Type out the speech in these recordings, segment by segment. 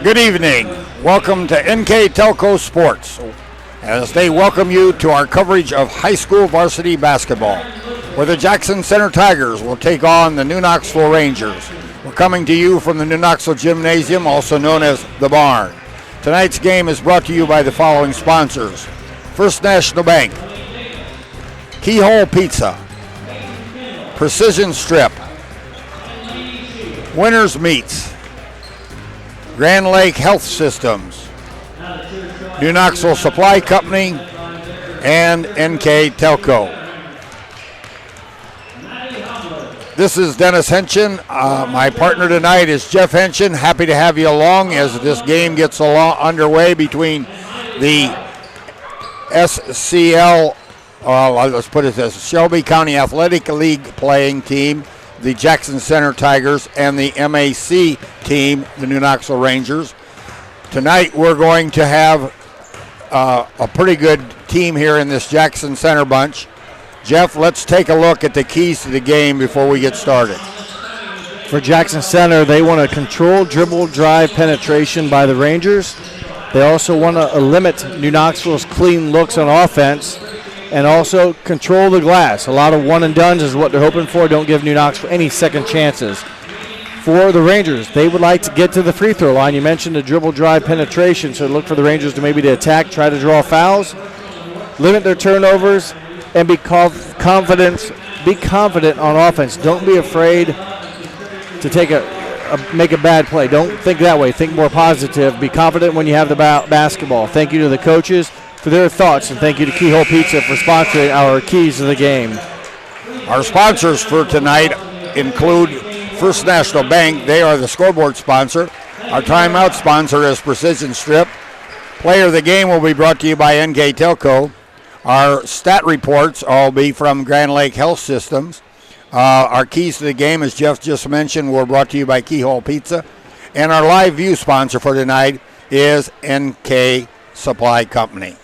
Good evening. Welcome to NK Telco Sports as they welcome you to our coverage of high school varsity basketball, where the Jackson Center Tigers will take on the New Knoxville Rangers. We're coming to you from the New Knoxville Gymnasium, also known as the Barn. Tonight's game is brought to you by the following sponsors: First National Bank, Keyhole Pizza, Precision Strip, Winners Meats, Grand Lake Health Systems, New Knoxville Supply Company, and NK Telco. This is Dennis Henshin. My partner tonight is Jeff Henshin. Happy to have you along as this game gets underway between the SCL, let's put it this, Shelby County Athletic League playing team, the Jackson Center Tigers, and the MAC team, the New Knoxville Rangers. Tonight we're going to have a pretty good team here in this Jackson Center bunch. Jeff, let's take a look at the keys to the game before we get started. For Jackson Center, they want to control dribble drive penetration by the Rangers. They also want to limit New Knoxville's clean looks on offense and also control the glass. A lot of one and dones is what they're hoping for. Don't give New Knoxville any second chances. For the Rangers, they would like to get to the free throw line. You mentioned the dribble drive penetration, so look for the Rangers to maybe attack, try to draw fouls, limit their turnovers, and be confident on offense. Don't be afraid to make a bad play. Don't think that way. Think more positive. Be confident when you have the basketball. Thank you to the coaches for their thoughts, and thank you to Keyhole Pizza for sponsoring our keys to the game. Our sponsors for tonight include First National Bank. They are the scoreboard sponsor. Our timeout sponsor is Precision Strip. Player of the game will be brought to you by NK Telco. Our stat reports all be from Grand Lake Health Systems. Our keys to the game, as Jeff just mentioned, were brought to you by Keyhole Pizza. And our live view sponsor for tonight is NK Supply Company.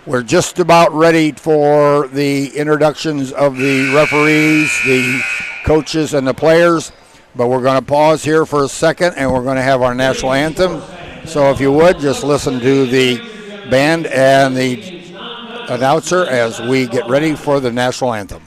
We're just about ready for the introductions of the referees, the coaches, and the players, but we're going to pause here for a second, and we're going to have our national anthem. So if you would, just listen to the band and the announcer as we get ready for the national anthem.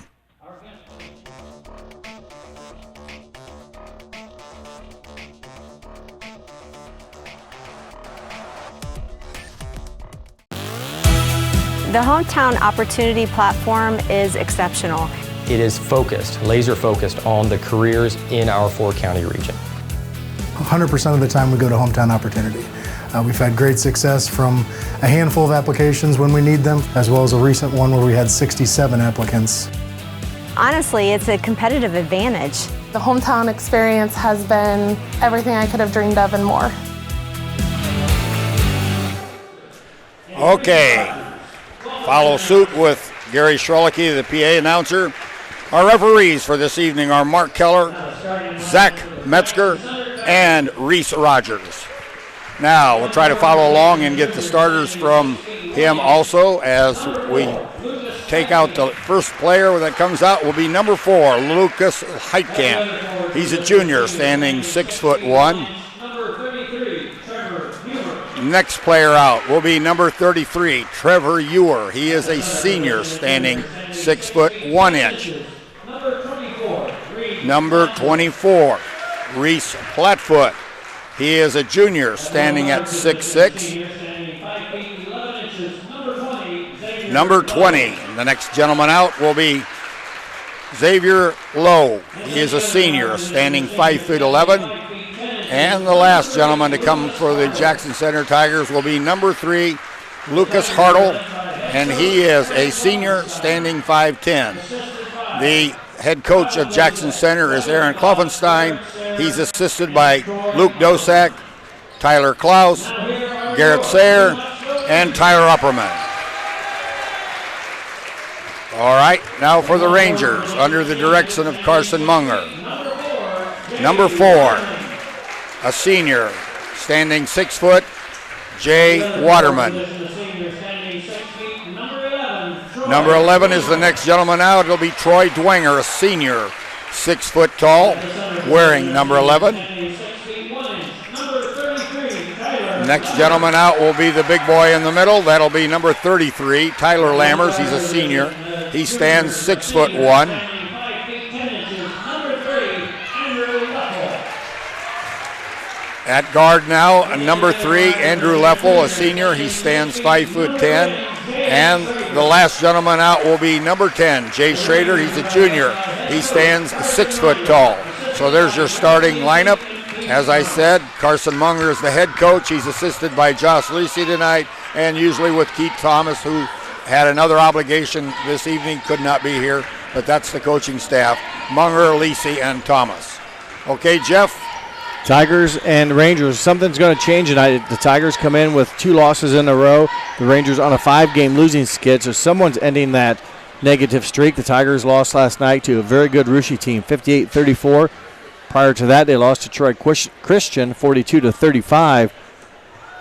The Hometown Opportunity Platform is exceptional. It is focused, laser focused on the careers in our four-county region. 100% of the time we go to Hometown Opportunity. We've had great success from a handful of applications when we need them, as well as a recent one where we had 67 applicants. Honestly, it's a competitive advantage. The Hometown experience has been everything I could have dreamed of and more. Okay. Follow suit with Gary Schrolicki, the PA announcer. Our referees for this evening are Mark Keller, Zach Metzger, and Reese Rogers. Now, we'll try to follow along and get the starters from him also as we take out the first player that comes out will be number 4, Lucas Heitkamp. He's a junior, standing 6'1". Next player out will be number 33, Trevor Ewer. He is a senior, standing 6'1". Number 24, Reese Platfoot. He is a junior, standing at 6'6". Number 20, the next gentleman out will be Xavier Lowe. He is a senior, standing 5'11". And the last gentleman to come for the Jackson Center Tigers will be number 3, Lucas Hartle, and he is a senior, standing 5'10". The head coach of Jackson Center is Aaron Kloffenstein. He's assisted by Luke Dosak, Tyler Klaus, Garrett Sayre, and Tyler Upperman. All right, now for the Rangers, under the direction of Carson Munger. Number 4, a senior, standing 6 foot, Jay Waterman. Number 11 is the next gentleman out. It'll be Troy Dwenger, a senior, 6 foot tall, wearing number 11. Next gentleman out will be the big boy in the middle. That'll be number 33, Tyler Lammers. He's a senior. He stands 6'1". At guard now, number 3, Andrew Leffel, a senior. He stands 5'10". And the last gentleman out will be number 10, Jay Schrader. He's a junior. He stands 6 foot tall. So there's your starting lineup. As I said, Carson Munger is the head coach. He's assisted by Josh Lisi tonight, and usually with Keith Thomas, who had another obligation this evening, could not be here, but that's the coaching staff, Munger, Lisi, and Thomas. Okay, Jeff? Tigers and Rangers, something's going to change tonight. The Tigers come in with 2 losses in a row. The Rangers on a 5-game losing skid, so someone's ending that negative streak. The Tigers lost last night to a very good Russia team, 58-34. Prior to that, they lost to Troy Christian, 42-35.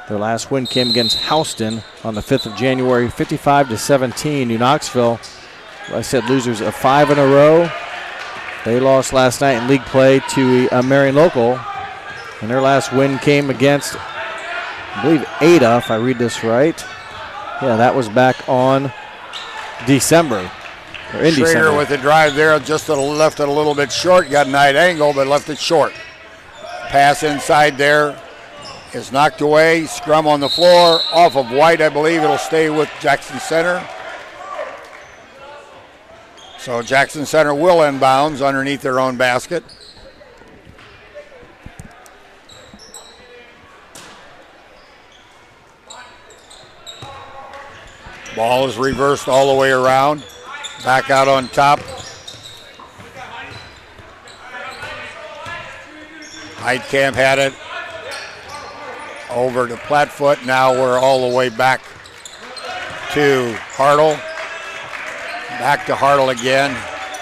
Their last win came against Houston on the 5th of January, 55-17. New Knoxville, like I said, losers of 5 in a row. They lost last night in league play to Marion Local, and their last win came against, I believe, Ada, if I read this right. Yeah, that was back on December. Schrader with the drive there, just left it a little bit short. Got a nice angle, but left it short. Pass inside there is knocked away. Scrum on the floor, off of White, I believe. It'll stay with Jackson Center. So Jackson Center will inbounds underneath their own basket. Ball is reversed all the way around. Back out on top. Heitkamp had it over to Plattfoot. Now we're all the way back to Hartle. Back to Hartle again.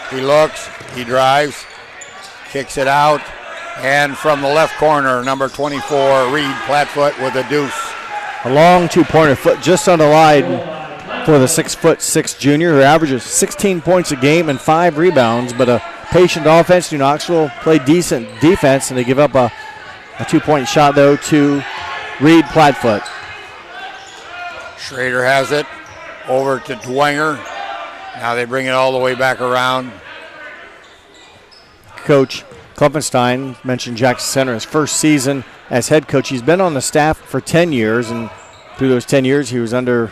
He looks, he drives, kicks it out, and from the left corner, number 24, Reed Plattfoot with a deuce. A long 2-pointer, foot just on the line for the 6'6" junior, who averages 16 points a game and 5 rebounds, but a patient offense. New Knoxville played decent defense, and they give up a 2-point shot, though, to Reed Plattfoot. Schrader has it over to Dwenger. Now they bring it all the way back around. Coach Klopfenstein mentioned Jackson Center, his first season as head coach. He's been on the staff for 10 years, and through those 10 years, he was under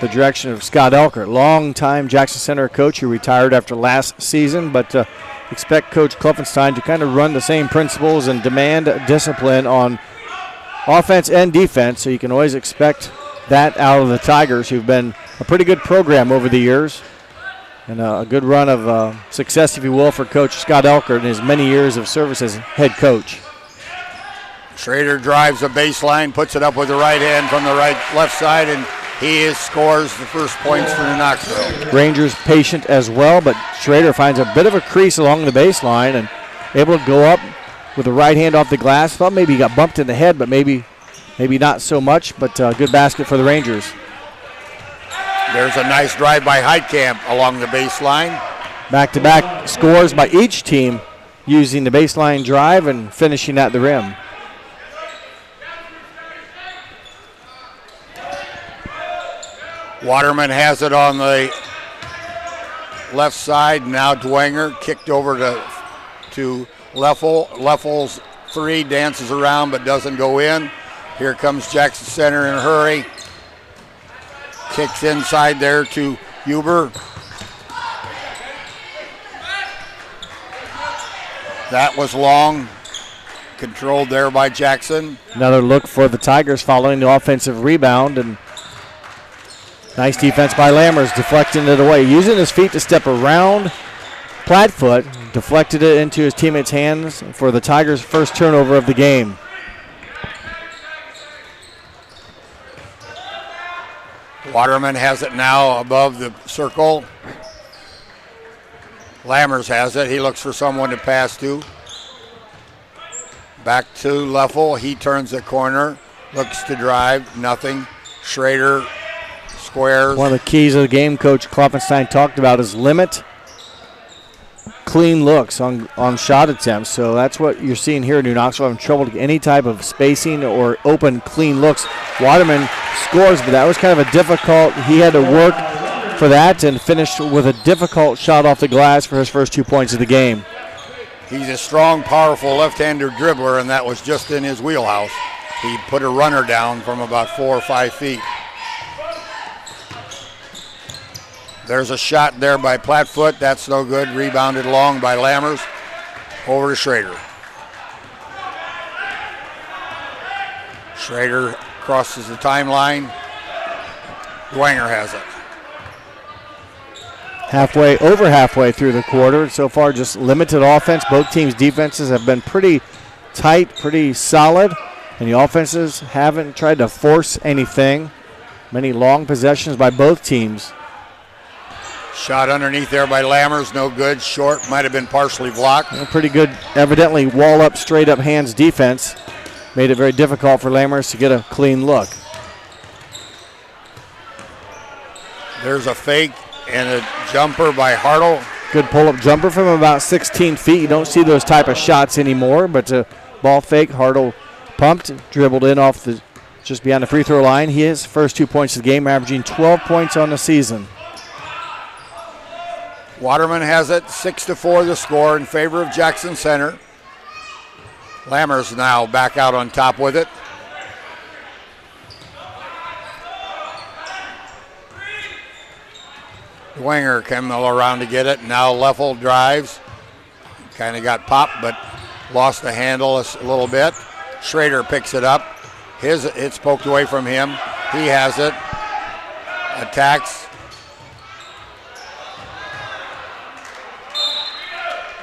the direction of Scott Elker, long-time Jackson Center coach who retired after last season, but expect Coach Klopfenstein to kind of run the same principles and demand discipline on offense and defense, so you can always expect that out of the Tigers, who've been a pretty good program over the years, and a good run of success, if you will, for Coach Scott Elker in his many years of service as head coach. Schrader drives the baseline, puts it up with the right hand from the left side, and he scores the first points for New Knoxville. Rangers patient as well, but Schrader finds a bit of a crease along the baseline and able to go up with the right hand off the glass. Thought maybe he got bumped in the head, but maybe not so much, but good basket for the Rangers. There's a nice drive by Heitkamp along the baseline. Back-to-back scores by each team using the baseline drive and finishing at the rim. Waterman has it on the left side. Now Dwenger kicked over to Leffel. Leffel's 3 dances around but doesn't go in. Here comes Jackson Center in a hurry. Kicks inside there to Huber. That was long. Controlled there by Jackson. Another look for the Tigers following the offensive rebound, and nice defense by Lammers, deflecting it away. Using his feet to step around Plattfoot, deflected it into his teammate's hands for the Tigers' first turnover of the game. Waterman has it now above the circle. Lammers has it. He looks for someone to pass to. Back to Leffel. He turns the corner, looks to drive, nothing. Schrader squares. One of the keys of the game Coach Klopfenstein talked about is limit clean looks on shot attempts. So that's what you're seeing here. New Knoxville having trouble to get any type of spacing or open clean looks. Waterman scores, but that was kind of a difficult. He had to work for that and finished with a difficult shot off the glass for his first 2 points of the game. He's a strong, powerful left-hander dribbler, and that was just in his wheelhouse. He put a runner down from about 4 or 5 feet. There's a shot there by Plattfoot. That's no good. Rebounded long by Lammers. Over to Schrader. Schrader crosses the timeline. Dwanger has it. Over halfway through the quarter. So far, just limited offense. Both teams' defenses have been pretty tight, pretty solid, and the offenses haven't tried to force anything. Many long possessions by both teams. Shot underneath there by Lammers, no good. Short, might have been partially blocked. Pretty good, evidently, wall up, straight up hands defense. Made it very difficult for Lammers to get a clean look. There's a fake and a jumper by Hartle. Good pull-up jumper from about 16 feet. You don't see those type of shots anymore, but a ball fake. Hartle pumped, dribbled in off the just beyond the free throw line. He has first 2 points of the game, averaging 12 points on the season. Waterman has it, 6-4 the score in favor of Jackson Center. Lammers now back out on top with it. Dwanger came all around to get it. Now Leffel drives. Kind of got popped, but lost the handle a little bit. Schrader picks it up. It's poked away from him. He has it. Attacks.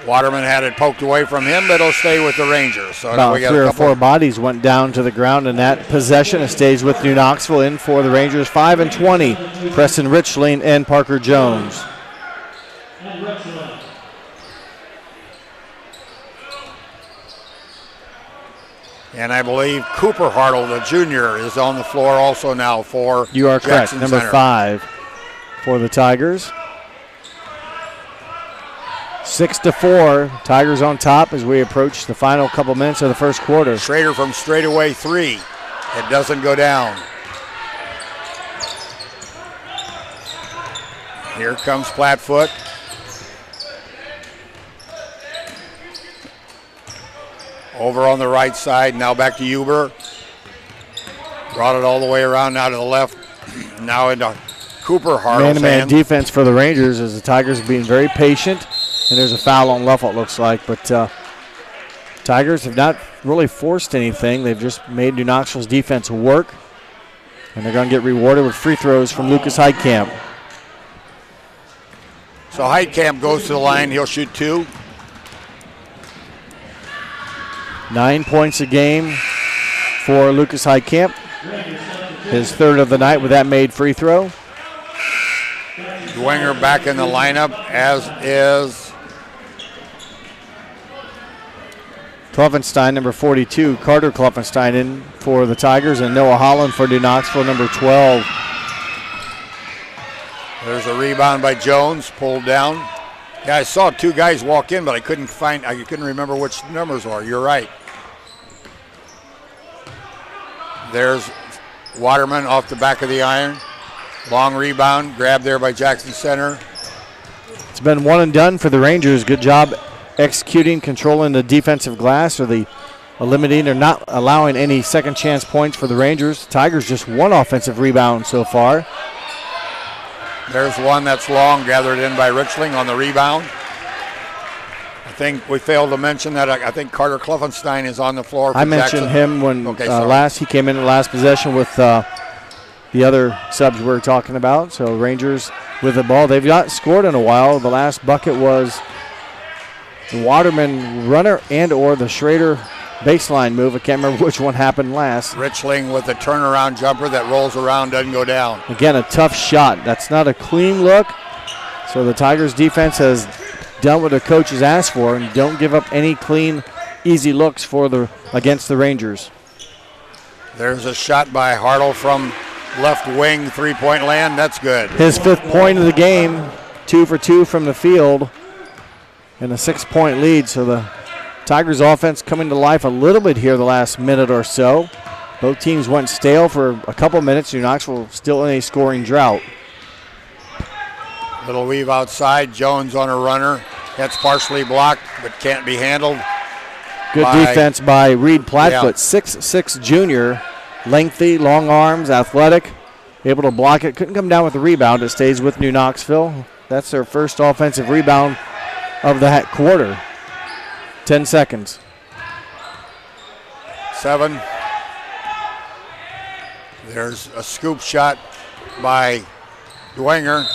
Waterman had it poked away from him, but it'll stay with the Rangers. So about we got 3 or 4 bodies went down to the ground in that possession. It stays with New Knoxville. In for the Rangers, 5 and 20. Preston Richling and Parker Jones. And I believe Cooper Hartle, the junior, is on the floor also now for You are correct. Jackson Number Center. 5 for the Tigers. 6-4. Tigers on top as we approach the final couple minutes of the first quarter. Schrader from straightaway 3. It doesn't go down. Here comes Plattfoot. Over on the right side. Now back to Huber. Brought it all the way around now to the left. Now into Cooper Hartle's Man-to-man hand. defense for the Rangers as the Tigers are being very patient. And there's a foul on Leffel, it looks like. But Tigers have not really forced anything. They've just made New Knoxville's defense work. And they're going to get rewarded with free throws from Lucas Heitkamp. So Heitkamp goes to the line. He'll shoot 2. 9 points a game for Lucas Heitkamp. His 3rd of the night with that made free throw. Dwanger back in the lineup, as is Kloffenstein, number 42. Carter Kloffenstein in for the Tigers, and Noah Holland for New Knoxville, number 12. There's a rebound by Jones, pulled down. Yeah, I saw 2 guys walk in, but I couldn't remember which numbers were. You're right. There's Waterman off the back of the iron. Long rebound, grabbed there by Jackson Center. It's been one and done for the Rangers. Good job executing, controlling the defensive glass, or the eliminating or not allowing any second chance points for the Rangers. Tigers just 1 offensive rebound so far. There's one that's long, gathered in by Richling on the rebound. I think we failed to mention that I think Carter Kloffenstein is on the floor for I mentioned Jackson. him when he came in the last possession with the other subs we were talking about. So Rangers with the ball. They've not scored in a while. The last bucket was the Waterman runner and or the Schrader baseline move. I can't remember which one happened last. Richling with a turnaround jumper that rolls around, doesn't go down. Again, a tough shot. That's not a clean look. So the Tigers defense has done what the coaches asked for and don't give up any clean, easy looks against the Rangers. There's a shot by Hartle from left wing, 3-point land. That's good. His 5th point of the game, 2 for 2 from the field. and a 6-point lead. So the Tigers offense coming to life a little bit here the last minute or so. Both teams went stale for a couple minutes. New Knoxville still in a scoring drought. Little weave outside. Jones on a runner. That's partially blocked, but can't be handled. Good defense by Reed Platfoot, 6'6" junior. Lengthy, long arms, athletic. Able to block it. Couldn't come down with the rebound. It stays with New Knoxville. That's their first offensive rebound of the quarter. 10 seconds. 7. There's a scoop shot by Dwenger,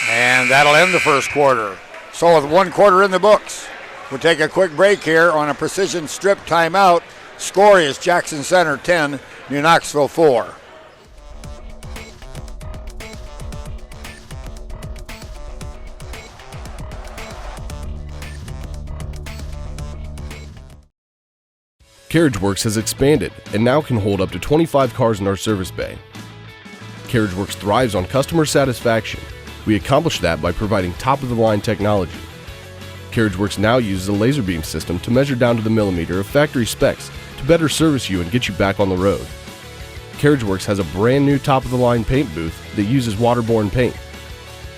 and that'll end the first quarter. So with 1 quarter in the books, we'll take a quick break here on a precision strip timeout. Score is Jackson Center 10, New Knoxville 4. CarriageWorks has expanded and now can hold up to 25 cars in our service bay. CarriageWorks thrives on customer satisfaction. We accomplish that by providing top-of-the-line technology. CarriageWorks now uses a laser beam system to measure down to the millimeter of factory specs to better service you and get you back on the road. CarriageWorks has a brand new top-of-the-line paint booth that uses waterborne paint.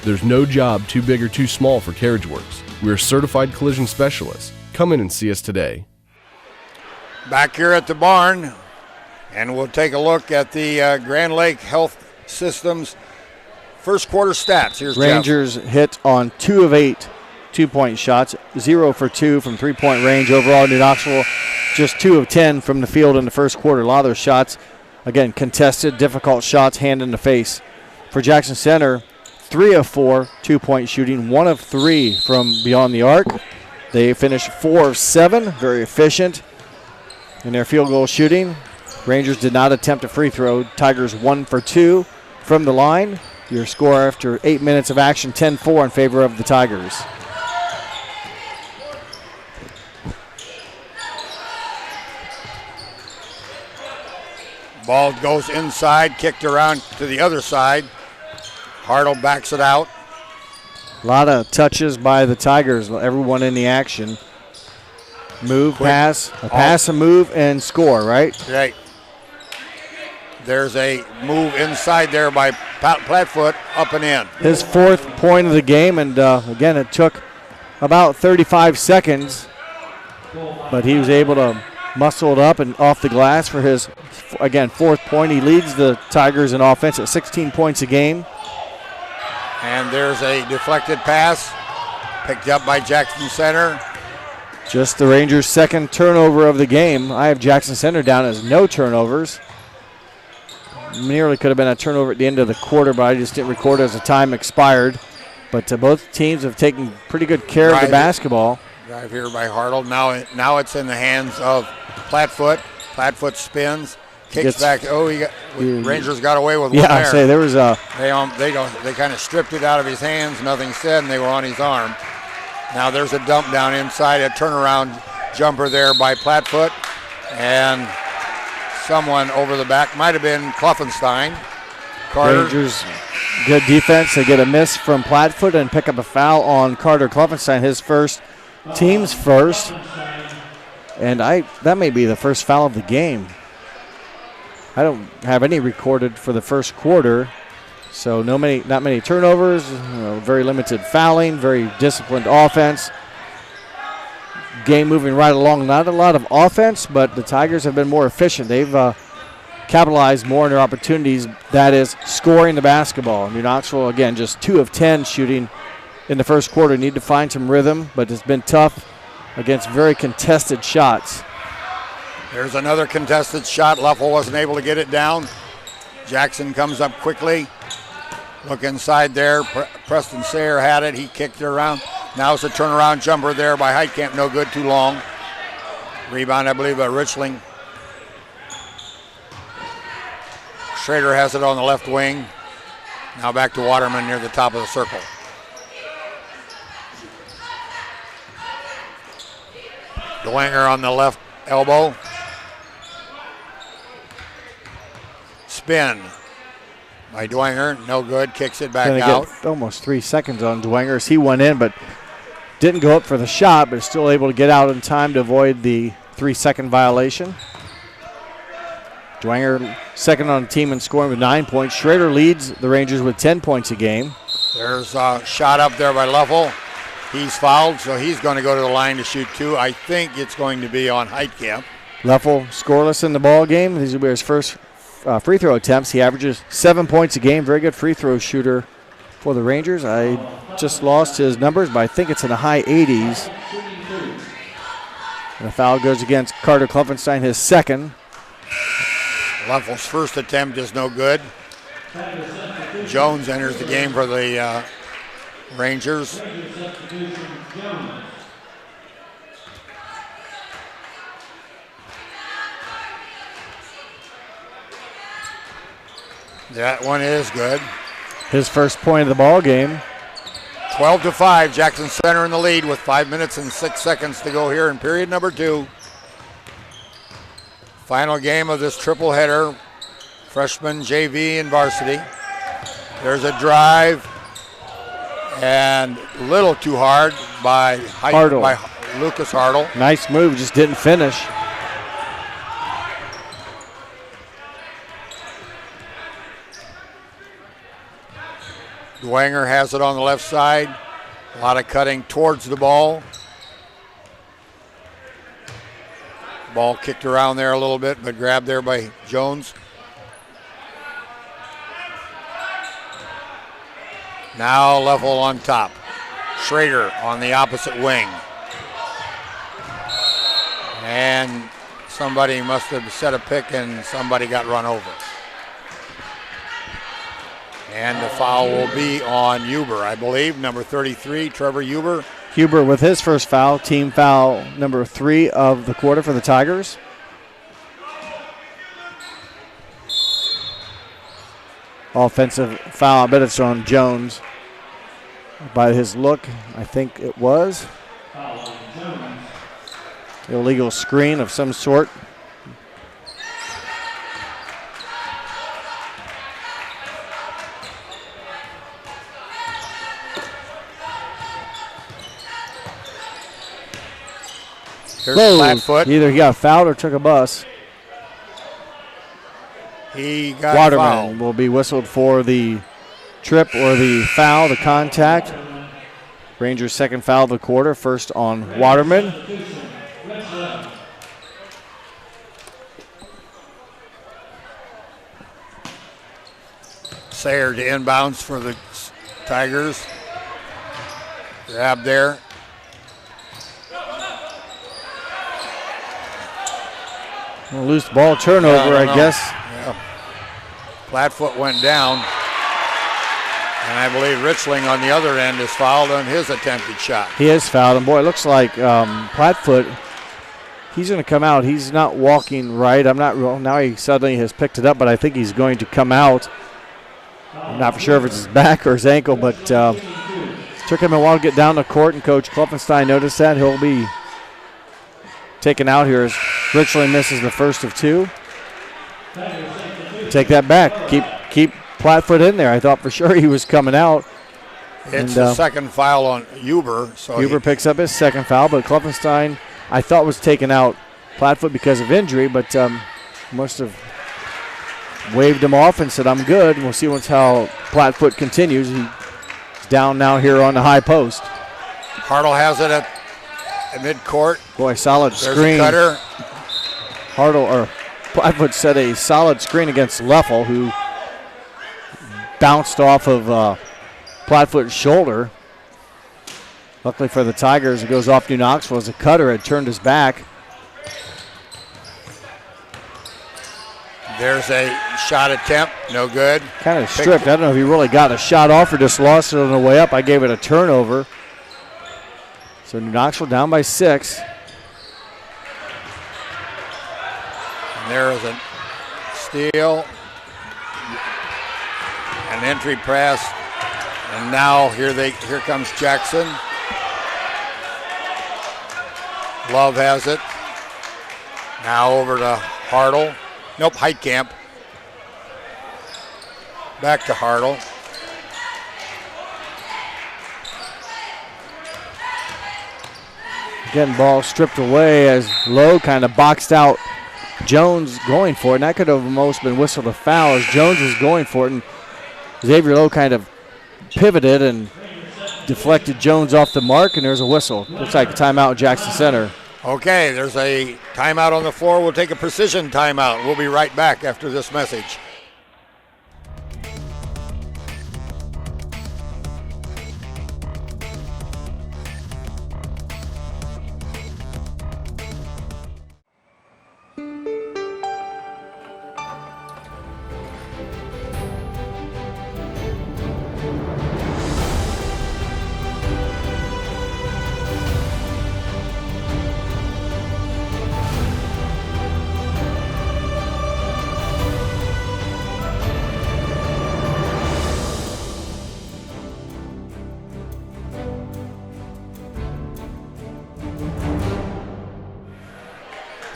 There's no job too big or too small for CarriageWorks. We are certified collision specialists. Come in and see us today. Back here at the barn, and we'll take a look at the Grand Lake Health Systems first quarter stats. Here's Rangers Jeff. hit on 2 of 8 2-point shots, 0 for 2 from 3-point range. Overall, New Knoxville just 2 of 10 from the field in the first quarter. A lot of those shots, again, contested, difficult shots, hand in the face. For Jackson Center, 3 of 4 2-point shooting, 1 of 3 from beyond the arc. They finished 4 of 7, very efficient in their field goal shooting. Rangers did not attempt a free throw. Tigers 1 for 2 from the line. Your score after 8 minutes of action, 10-4 in favor of the Tigers. Ball goes inside, kicked around to the other side. Hartle backs it out. A lot of touches by the Tigers, everyone in the action. Move, Quick. pass, a move, and score, right? Right. There's a move inside there by Platfoot, up and in. His 4th point of the game, and again, it took about 35 seconds, but he was able to muscle it up and off the glass for his, again, 4th point. He leads the Tigers in offense at 16 points a game. And there's a deflected pass picked up by Jackson Center. Just the Rangers' 2nd turnover of the game. I have Jackson Center down as no turnovers. Nearly could have been a turnover at the end of the quarter, but I just didn't record as the time expired. But both teams have taken pretty good care of the basketball. Drive here by Hartle. Now it's in the hands of Platfoot. Platfoot spins, kicks back. Oh, Rangers got away with one there. Yeah, I say there was a. They kind of stripped it out of his hands. Nothing said, and they were on his arm. Now there's a dump down inside, a turnaround jumper there by Platfoot, and someone over the back, might have been Kluffenstein. Carter. Rangers, good defense. They get a miss from Platfoot and pick up a foul on Carter Kluffenstein, his first, team's first. And that may be the first foul of the game. I don't have any recorded for the first quarter. So not many turnovers, very limited fouling, very disciplined offense. Game moving right along. Not a lot of offense, but the Tigers have been more efficient. They've capitalized more on their opportunities, that is, scoring the basketball. New Knoxville, again, just 2 of 10 shooting in the first quarter. Need to find some rhythm, but it's been tough against very contested shots. There's another contested shot. Luffel wasn't able to get it down. Jackson comes up quickly. Look inside there. Preston Sayre had it. He kicked it around. Now it's a turnaround jumper there by Heitkamp. No good, too long. Rebound, I believe, by Richling. Schrader has it on the left wing. Now back to Waterman near the top of the circle. Dwenger on the left elbow. Spin by Dwenger, no good, kicks it back out. Get almost 3 seconds on Dwenger as he went in, but Didn't go up for the shot, but is still able to get out in time to avoid the 3-second violation. Dwenger second on the team in scoring with 9 points. Schrader leads the Rangers with 10 points a game. There's a shot up there by Leffel. He's fouled, so he's going to go to the line to shoot 2. I think it's going to be on Heitkamp. Leffel scoreless in the ball game. These will be his first free throw attempts. He averages 7 points a game. Very good free throw shooter for the Rangers. I just lost his numbers, but I think it's in the high 80s. And the foul goes against Carter Klopfenstein, his second. Leffel's first attempt is no good. Jones enters the game for the Rangers. That one is good. His first point of the ball game. 12-5, Jackson Center in the lead with 5 minutes and 6 seconds to go here in period number 2. Final game of this triple header, freshman, JV, and varsity. There's a drive, and a little too hard by Lucas Hartle. Nice move, just didn't finish. Dwenger has it on the left side. A lot of cutting towards the ball. Ball kicked around there a little bit, but grabbed there by Jones. Now Leffel on top. Schrader on the opposite wing. And somebody must have set a pick and somebody got run over. And the foul will be on Huber, I believe, number 33, Trevor Huber. Huber with his first foul, team foul number 3 of the quarter for the Tigers. Offensive foul, I bet it's on Jones. By his look, I think it was. Illegal screen of some sort. Here's Flatfoot. Either he got fouled or took a bus. He got Waterman fouled. will be whistled for the trip or the foul, the contact. Rangers' second foul of the quarter, first on Waterman. Sayer to inbounds for the Tigers. Grab there. A loose ball turnover, I guess. Yeah. Flatfoot went down. And I believe Richling on the other end is fouled on his attempted shot. He is fouled, and boy, it looks like Flatfoot, he's going to come out. He's not walking right. I'm not. Well, now he suddenly has picked it up, but I think he's going to come out. I'm not for sure if it's his back or his ankle, but took him a while to get down the court, and Coach Klopfenstein noticed that. He'll be taken out here as Richland misses the first of 2. Take that back. Keep Flatfoot in there. I thought for sure he was coming out. It's the second foul on Huber. So Huber picks up his second foul, but Klopfenstein, I thought, was taking out Flatfoot because of injury, but must have waved him off and said, I'm good. We'll see how Flatfoot continues. He's down now here on the high post. Hartle has it at midcourt. Boy, solid There's screen. A cutter. Flatfoot set a solid screen against Leffel, who bounced off of Flatfoot's shoulder. Luckily for the Tigers, it goes off New Knoxville as a cutter had turned his back. There's a shot attempt, no good. Kind of stripped. I don't know if he really got a shot off or just lost it on the way up. I gave it a turnover. So New Knoxville down by 6. And there is a steal. An entry press. And now here comes Jackson. Love has it. Now over to Hartle. Nope, Heitkamp. Back to Hartle. Getting ball stripped away as Lowe kind of boxed out Jones going for it. And that could have almost been whistled a foul as Jones was going for it. And Xavier Lowe kind of pivoted and deflected Jones off the mark, and there's a whistle. Looks like a timeout at Jackson Center. Okay, there's a timeout on the floor. We'll take a precision timeout. We'll be right back after this message.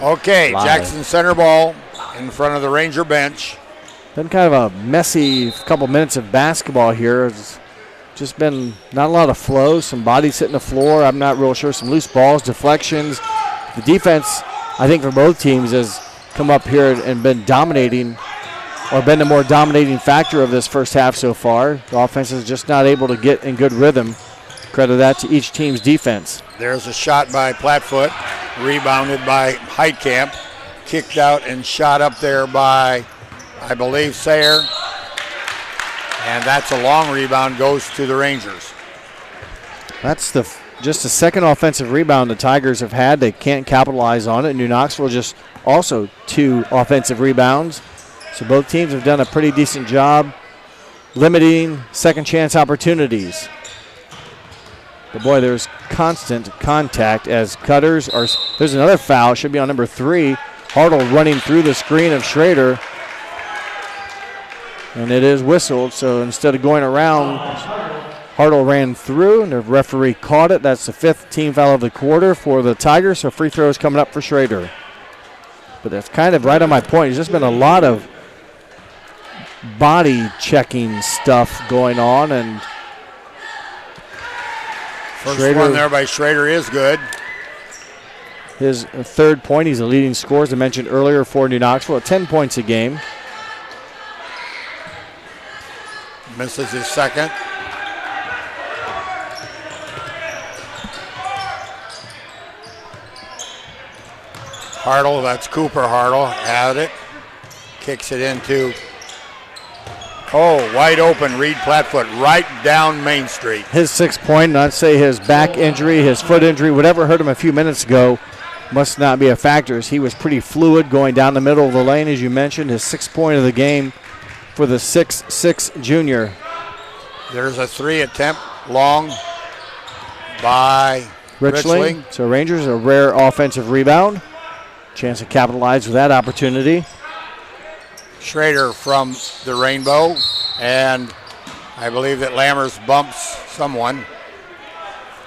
Okay, Jackson Center ball in front of the Ranger bench. Been kind of a messy couple minutes of basketball here. It's just been not a lot of flow, some bodies hitting the floor. I'm not real sure. Some loose balls, deflections. The defense, I think, for both teams has come up here and been dominating, or been the more dominating factor of this first half so far. The offense is just not able to get in good rhythm. Credit that to each team's defense. There's a shot by Plattfoot, rebounded by Heitkamp, kicked out and shot up there by, I believe, Sayer. And that's a long rebound, goes to the Rangers. That's just the second offensive rebound the Tigers have had. They can't capitalize on it. New Knoxville just also 2 offensive rebounds. So both teams have done a pretty decent job limiting second chance opportunities. But boy, there's constant contact as cutters are. There's another foul, should be on number 3. Hartle running through the screen of Schrader. And it is whistled, so instead of going around, Hartle ran through, and the referee caught it. That's the 5th team foul of the quarter for the Tigers, so free throws coming up for Schrader. But that's kind of right on my point. There's just been a lot of body checking stuff going on, and first one there by Schrader is good. His 3rd point. He's the leading scorer, as I mentioned earlier, for New Knoxville at 10 points a game. Misses his 2nd. Hartle, that's Cooper Hartle, had it. Kicks it into, wide open, Reed Plattfoot, right down Main Street. His 6th point, not say his back injury, his foot injury, whatever hurt him a few minutes ago, must not be a factor, as he was pretty fluid going down the middle of the lane, as you mentioned. His 6th point of the game for the 6'6" junior. There's a 3 attempt, long by Richling. So Rangers, a rare offensive rebound. Chance to capitalize with that opportunity. Schrader from the Rainbow, and I believe that Lammers bumps someone.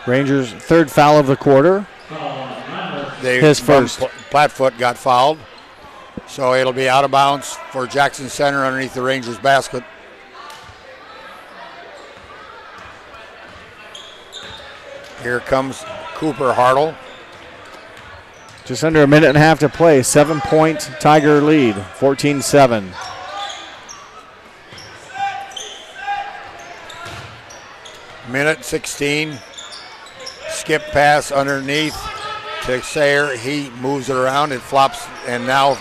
Rangers' 3rd foul of the quarter. His first. Plattfoot got fouled, so it'll be out of bounds for Jackson Center underneath the Rangers basket. Here comes Cooper Hartle. Just under a minute and a half to play. 7-point Tiger lead, 14-7. Minute 16. Skip pass underneath to Sayer. He moves it around. It flops, and now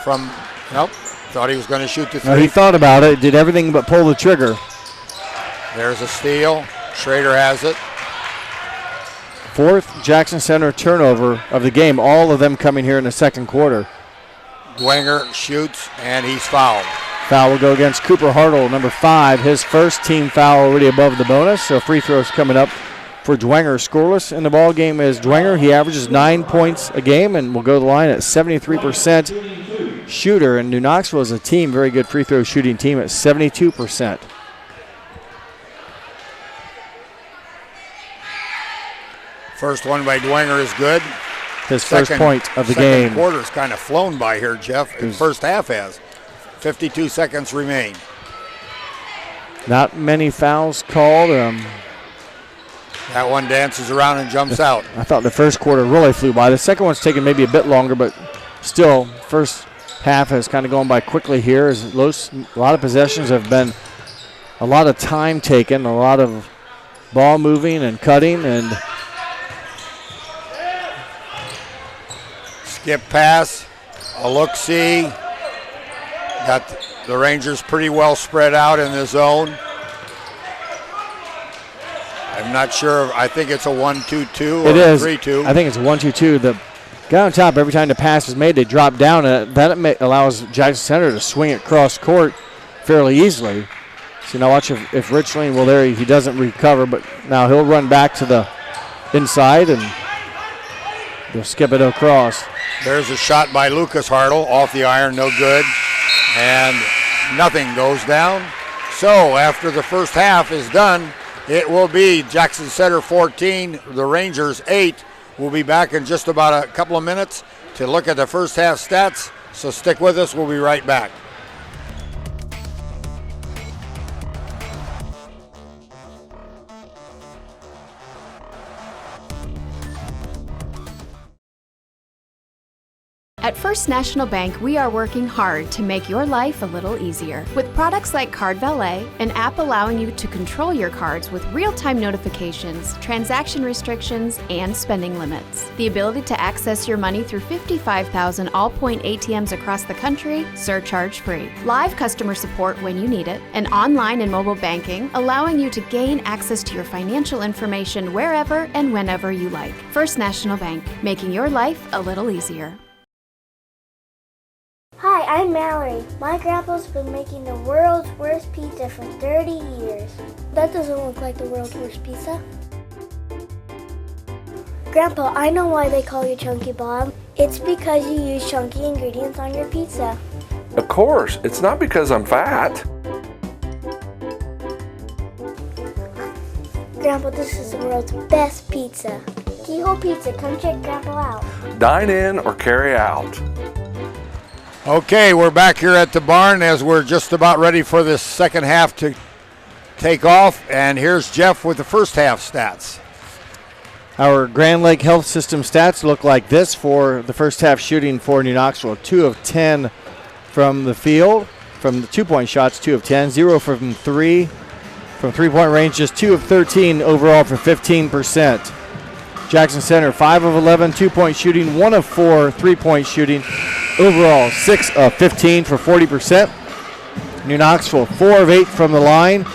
from, nope, thought he was going to shoot the 3. No, he thought about it, did everything but pull the trigger. There's a steal. Schrader has it. 4th Jackson Center turnover of the game, all of them coming here in the 2nd quarter. Dwenger shoots, and he's fouled. Foul will go against Cooper Hartle, number 5. His 1st team foul already above the bonus, so free throws coming up for Dwenger. Scoreless in the ball game is Dwenger. He averages 9 points a game and will go to the line at 73% shooter. And New Knoxville is a team, very good free throw shooting team at 72%. First one by Dwenger is good. His first point of the game. Second quarter's kind of flown by here, Jeff. The first half has. 52 seconds remain. Not many fouls called. That one dances around and jumps out. I thought the first quarter really flew by. The second one's taken maybe a bit longer, but still, first half has kind of gone by quickly here. As a lot of possessions have been a lot of time taken, a lot of ball moving and cutting, and skip pass, a look-see. Got the Rangers pretty well spread out in the zone. I'm not sure. I think it's a 1-2-2 or it is. 3-2. I think it's a 1-2-2. The guy on top, every time the pass is made, they drop down, and that allows Jackson Center to swing it cross court fairly easily. So now watch if Richling, well, there he doesn't recover, but now he'll run back to the inside and they'll skip it across. There's a shot by Lucas Hartle off the iron, no good, and nothing goes down. So after the first half is done, it will be Jackson Center 14, the Rangers 8. We'll be back in just about a couple of minutes to look at the first half stats, so stick with us. We'll be right back. At First National Bank, we are working hard to make your life a little easier. With products like Card Valet, an app allowing you to control your cards with real-time notifications, transaction restrictions, and spending limits. The ability to access your money through 55,000 all-point ATMs across the country, surcharge-free. Live customer support when you need it. And online and mobile banking, allowing you to gain access to your financial information wherever and whenever you like. First National Bank, making your life a little easier. Hi, I'm Mallory. My grandpa's been making the world's worst pizza for 30 years. That doesn't look like the world's worst pizza. Grandpa, I know why they call you Chunky Bob. It's because you use chunky ingredients on your pizza. Of course, it's not because I'm fat. Grandpa, this is the world's best pizza. Keyhole Pizza, come check Grandpa out. Dine in or carry out. Okay, we're back here at the barn as we're just about ready for this second half to take off. And here's Jeff with the first half stats. Our Grand Lake Health System stats look like this for the first half shooting for New Knoxville. 2 of 10 from the field, from the 2-point shots, 2 of 10. 0 from 3. From 3-point range, just 2 of 13 overall for 15%. Jackson Center, 5 of 11 2-point shooting, 1 of 4 3-point shooting. Overall, 6 of 15 for 40%. New Knoxville, 4 of 8 from the line.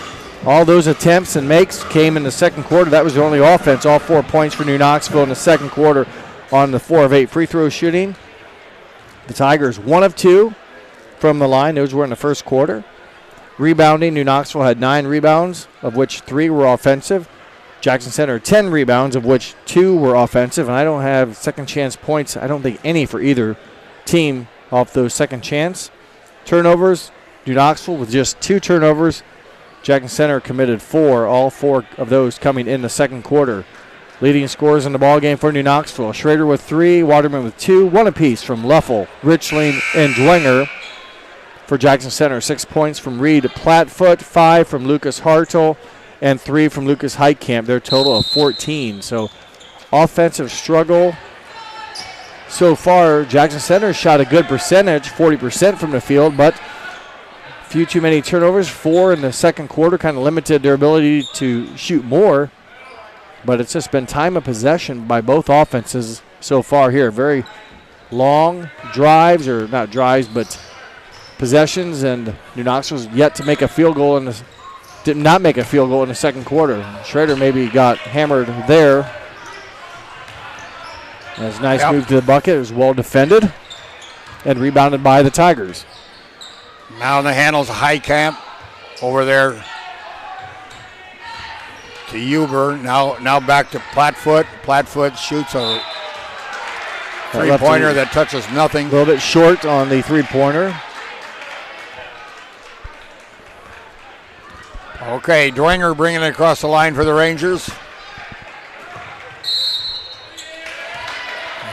All those attempts and makes came in the second quarter. That was the only offense, all 4 points for New Knoxville in the second quarter on the 4 of 8 free throw shooting. The Tigers, 1 of 2 from the line. Those were in the first quarter. Rebounding, New Knoxville had 9 rebounds, of which 3 were offensive. Jackson Center, 10 rebounds, of which 2 were offensive. And I don't have second chance points, I don't think any for either team off those second chance. Turnovers, New Knoxville with just 2 turnovers. Jackson Center committed 4, all 4 of those coming in the second quarter. Leading scorers in the ballgame for New Knoxville. Schrader with 3, Waterman with 2, 1 apiece from Luffel, Richling, and Dwenger. For Jackson Center, 6 points from Reed Plattfoot, 5 from Lucas Hartle, and 3 from Lucas Heitkamp. Their total of 14. So offensive struggle. So far, Jackson Center shot a good percentage, 40% from the field, but a few too many turnovers. 4 in the second quarter kind of limited their ability to shoot more. But it's just been time of possession by both offenses so far here. Very long drives, or not drives, but possessions, and New Knoxville's yet to make a field goal did not make a field goal in the second quarter. Schrader maybe got hammered there. That's a nice move to the bucket. It was well defended and rebounded by the Tigers. Now in the handles, Heitkamp over there to Huber. Now back to Plattfoot. Plattfoot shoots a three-pointer that touches nothing. A little bit short on the three-pointer. Okay, Dwenger bringing it across the line for the Rangers.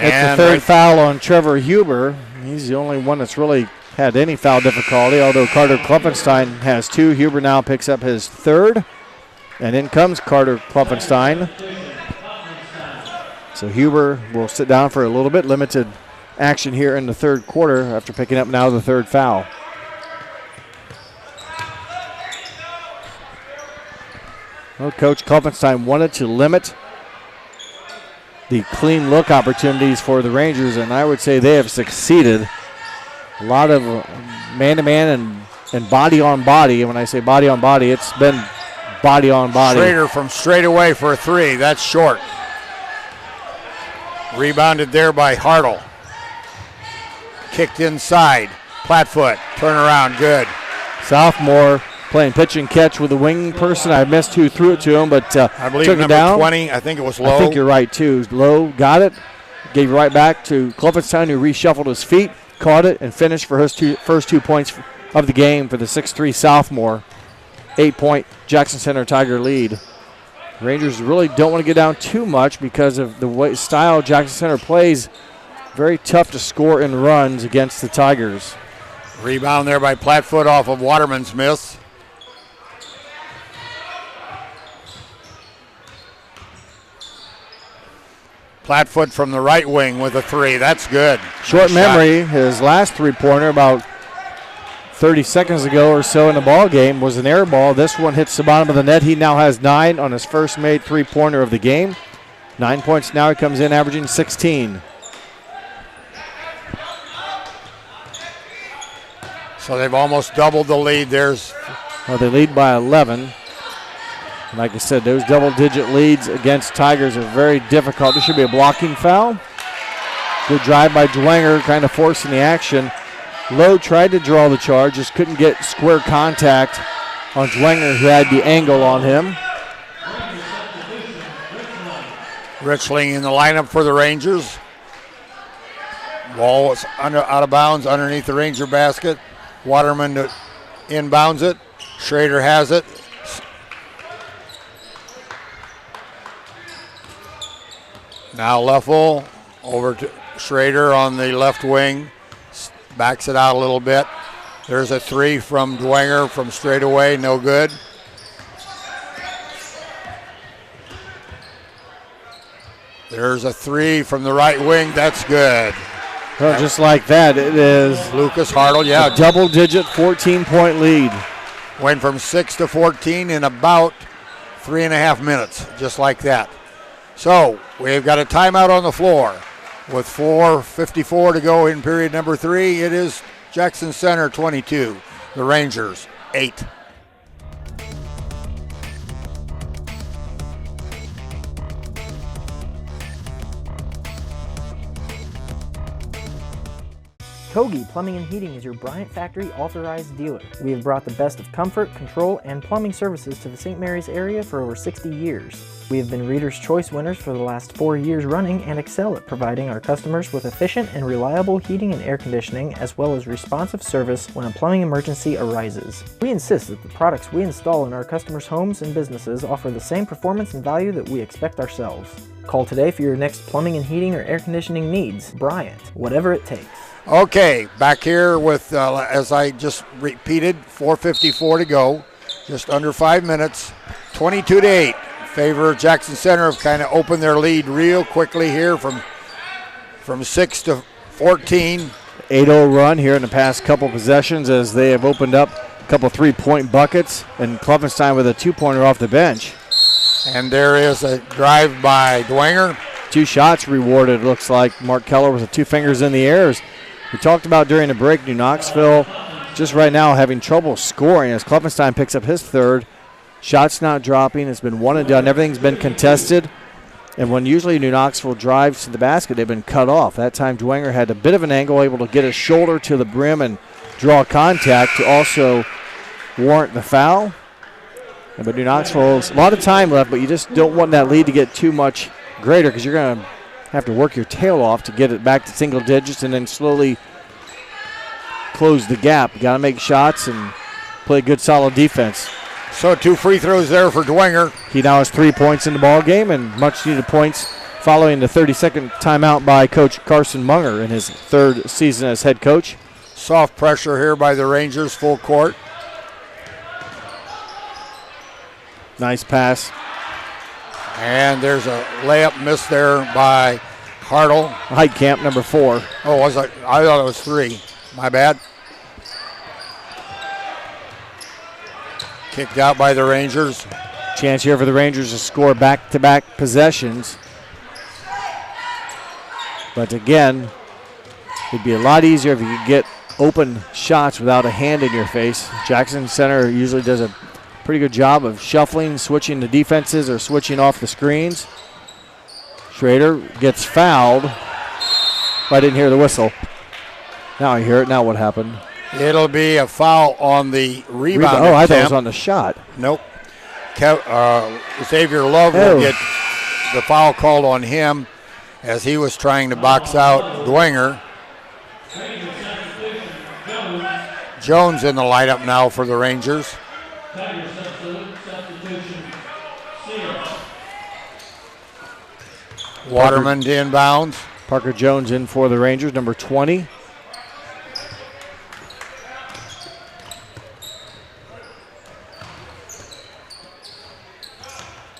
It's the third foul on Trevor Huber. He's the only one that's really had any foul difficulty, although Carter Klopfenstein has 2. Huber now picks up his 3rd. And in comes Carter Klopfenstein. So Huber will sit down for a little bit. Limited action here in the third quarter after picking up now the third foul. Well, Coach Klopfenstein wanted to limit the clean look opportunities for the Rangers, and I would say they have succeeded. A lot of man-to-man and body-on-body, and when I say body-on-body, it's been body-on-body. Schrader from straight away for a three. That's short. Rebounded there by Hartle. Kicked inside. Platfoot. Turnaround. Good. Sophomore playing pitch and catch with a wing person. I missed who threw it to him, but I believe took number it down. 20. I think it was Lowe. I think you're right, too. Lowe got it. Gave it right back to Klopfenstein, who reshuffled his feet, caught it, and finished for his first 2 points of the game for the 6'3 sophomore. 8-point Jackson Center Tiger lead. Rangers really don't want to get down too much because of the way style Jackson Center plays. Very tough to score in runs against the Tigers. Rebound there by Platfoot off of Waterman's miss. Platfoot from the right wing with a three. That's good. Short memory, his last three-pointer about 30 seconds ago or so in the ball game was an air ball. This one hits the bottom of the net. He now has 9 on his first made three-pointer of the game. 9 points now. He comes in averaging 16. So they've almost doubled the lead. Well, they lead by 11. Like I said, those double-digit leads against Tigers are very difficult. There should be a blocking foul. Good drive by Dwenger, kind of forcing the action. Lowe tried to draw the charge, just couldn't get square contact on Dwenger, who had the angle on him. Richling in the lineup for the Rangers. Ball is out of bounds underneath the Ranger basket. Waterman inbounds it. Schrader has it. Now Leffel over to Schrader on the left wing. Backs it out a little bit. There's a three from Dwenger from straight away. No good. There's a three from the right wing. That's good. Well, just like that, it is Lucas Hartle, a double-digit 14-point lead. Went from 6 to 14 in about 3.5 minutes, just like that. So we've got a timeout on the floor. With 4:54 to go in period number 3, it is Jackson Center 22, the Rangers 8. Kogi Plumbing and Heating is your Bryant Factory authorized dealer. We have brought the best of comfort, control, and plumbing services to the St. Mary's area for over 60 years. We have been Reader's Choice winners for the last 4 years running and excel at providing our customers with efficient and reliable heating and air conditioning, as well as responsive service when a plumbing emergency arises. We insist that the products we install in our customers' homes and businesses offer the same performance and value that we expect ourselves. Call today for your next plumbing and heating or air conditioning needs. Bryant, whatever it takes. Okay, back here with, as I just repeated, 4:54 to go. Just under 5 minutes, 22 to 8. Favor Jackson Center have kind of opened their lead real quickly here from 6 to 14. 8-0 run here in the past couple possessions as they have opened up a couple 3-point buckets, and Klopfenstein with a 2-pointer off the bench. And there is a drive by Dwenger. 2 shots rewarded, looks like. Mark Keller with the 2 fingers in the air. As we talked about during the break, New Knoxville just right now having trouble scoring as Klopfenstein picks up his third. Shots not dropping. It's been one and done. Everything's been contested. And when usually New Knoxville drives to the basket, they've been cut off. That time Dwenger had a bit of an angle, able to get his shoulder to the brim and draw contact to also warrant the foul. But New Knoxville's a lot of time left, but you just don't want that lead to get too much greater because you're going to have to work your tail off to get it back to single digits and then slowly close the gap. You got to make shots and play good, solid defense. So 2 free throws there for Dwenger. He now has 3 points in the ball game and much needed points following the 30-second timeout by Coach Carson Munger in his 3rd season as head coach. Soft pressure here by the Rangers, full court. Nice pass. And there's a layup missed there by Hartle. Heitkamp, number 4. Oh, was it? I thought it was 3. My bad. Kicked out by the Rangers. Chance here for the Rangers to score back-to-back possessions. But again, it'd be a lot easier if you could get open shots without a hand in your face. Jackson Center usually does a pretty good job of shuffling, switching the defenses, or switching off the screens. Schrader gets fouled. I didn't hear the whistle. Now I hear it. Now what happened? It'll be a foul on the rebound. Oh, I thought it was on the shot. Nope. Xavier Love will get the foul called on him as he was trying to box out Dwenger. Jones in the lineup now for the Rangers. Waterman to inbounds. Parker Jones in for the Rangers, number 20.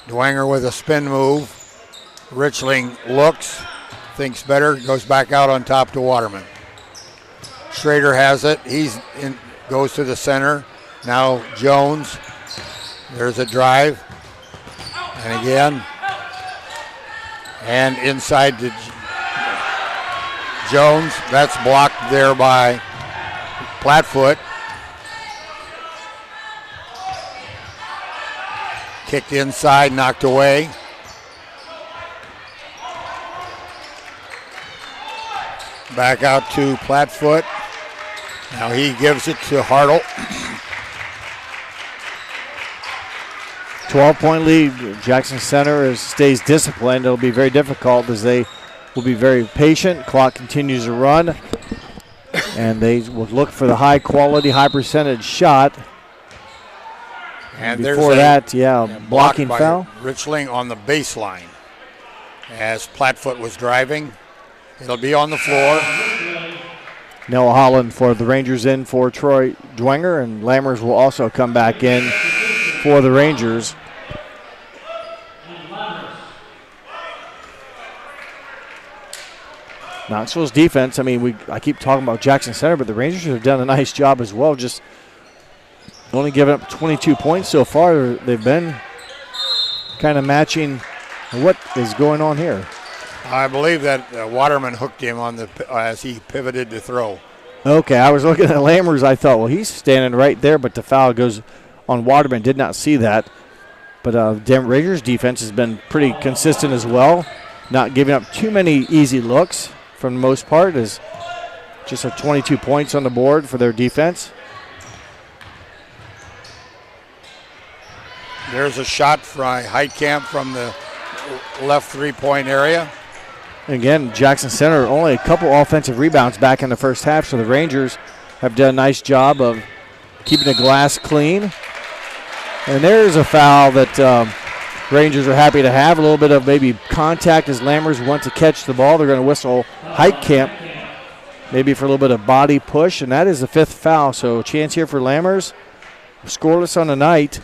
Dwenger with a spin move. Richling looks, thinks better, goes back out on top to Waterman. Schrader has it. Goes to the center. Now Jones. There's a drive. And again. And inside to Jones. That's blocked there by Plattfoot. Kicked inside, knocked away. Back out to Plattfoot. Now he gives it to Hartle. 12-point lead. Jackson Center stays disciplined. It'll be very difficult as they will be very patient. Clock continues to run. And they will look for the high-quality, high-percentage shot. And before that, blocking foul. Richling on the baseline as Plattfoot was driving. It'll be on the floor. Noah Holland for the Rangers in for Troy Dwenger, and Lammers will also come back in for the Rangers. Knoxville's defense, I keep talking about Jackson Center, but the Rangers have done a nice job as well, just only giving up 22 points so far. They've been kind of matching what is going on here. I believe that Waterman hooked him on as he pivoted to throw. Okay, I was looking at Lammers. I thought, well, he's standing right there, but the foul goes on Waterman. Did not see that. But Rangers defense has been pretty consistent as well, not giving up too many easy looks for the most part. Is just have 22 points on the board for their defense. There's a shot by Heitkamp from the left three-point area. Again, Jackson Center only a couple offensive rebounds back in the first half, so the Rangers have done a nice job of keeping the glass clean. And there's a foul that Rangers are happy to have. A little bit of maybe contact as Lammers want to catch the ball. They're going to whistle Heitkamp maybe for a little bit of body push, and that is the 5th foul. So a chance here for Lammers, scoreless on the night,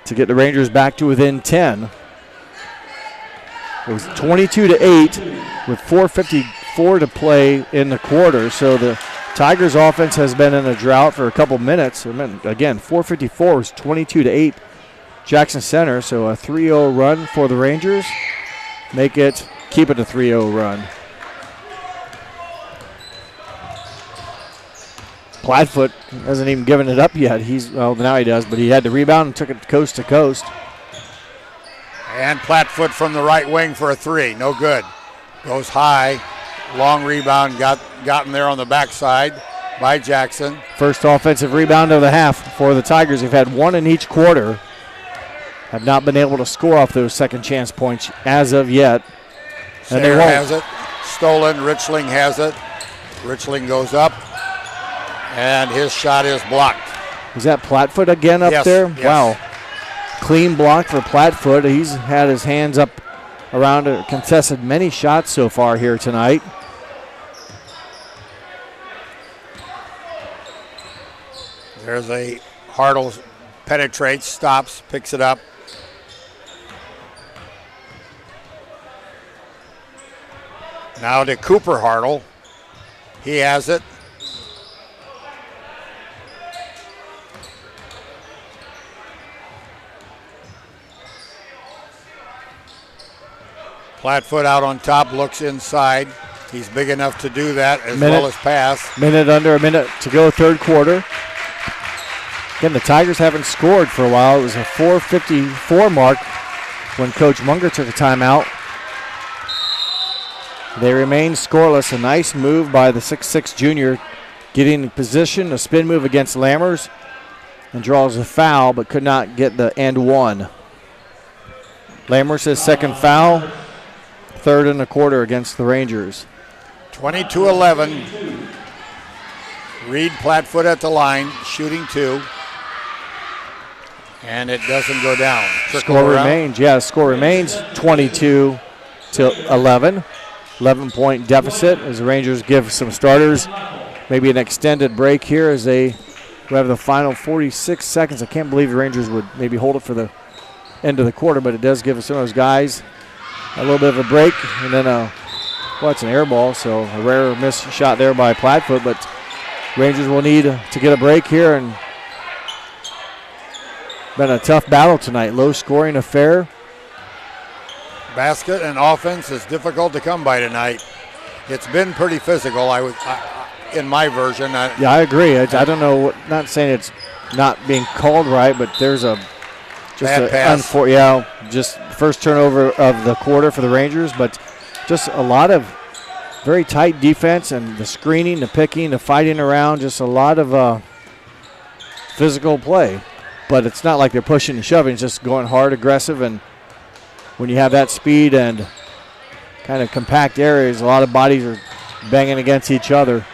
to get the Rangers back to within 10. It was 22-8 with 4:54 to play in the quarter. So the Tigers' offense has been in a drought for a couple minutes. Again, 4:54 was 22-8 Jackson Center. So a 3-0 run for the Rangers. Keep it a 3-0 run. Plattfoot hasn't even given it up yet. Now he does, but he had the rebound and took it coast to coast. And Plattfoot from the right wing for a 3. No good. Goes high. Long rebound. Gotten there on the backside by Jackson. First offensive rebound of the half for the Tigers. They've had one in each quarter. Have not been able to score off those second chance points as of yet. And they won't. Has it. Stolen. Richling has it. Richling goes up. And his shot is blocked. Is that Plattfoot again up there? Yes. Wow. Clean block for Plattfoot. He's had his hands up around it, contested many shots so far here tonight. There's a Hartle penetrates, stops, picks it up. Now to Cooper Hartle. He has it. Flatfoot out on top, looks inside. He's big enough to do that as well as pass. Under a minute to go, third quarter. Again, the Tigers haven't scored for a while. It was a 4:54 mark when Coach Munger took a timeout. They remain scoreless. A nice move by the 6'6 junior, getting in position, a spin move against Lammers, and draws a foul, but could not get the and one. Lammers his second foul, third and a quarter against the Rangers. 22-11. Reed Flatfoot at the line, shooting 2. And it doesn't go down. Score remains 22-11. 11-point deficit as the Rangers give some starters maybe an extended break here as they have the final 46 seconds. I can't believe the Rangers would maybe hold it for the end of the quarter, but it does give some of those guys a little bit of a break. And then, it's an air ball, so a rare missed shot there by Flatfoot, but Rangers will need to get a break here, and been a tough battle tonight. Low scoring affair. Basket and offense is difficult to come by tonight. It's been pretty physical. In my version. I agree. I don't know. Not saying it's not being called right, but there's bad pass. Just first turnover of the quarter for the Rangers, but just a lot of very tight defense and the screening, the picking, the fighting around, just a lot of physical play. But it's not like they're pushing and shoving. It's just going hard, aggressive, and when you have that speed and kind of compact areas, a lot of bodies are banging against each other.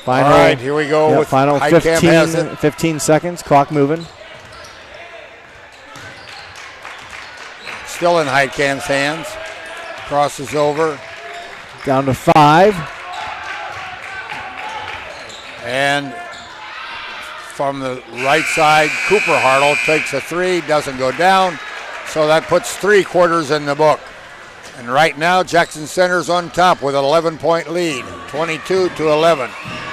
Final, all right, here we go with final 15 seconds, clock moving. Still in Heitkamp's hands. Crosses over. Down to 5. And from the right side, Cooper Hartle takes a 3, doesn't go down. So that puts 3 quarters in the book. And right now, Jackson Center's on top with an 11-point lead, 22-11.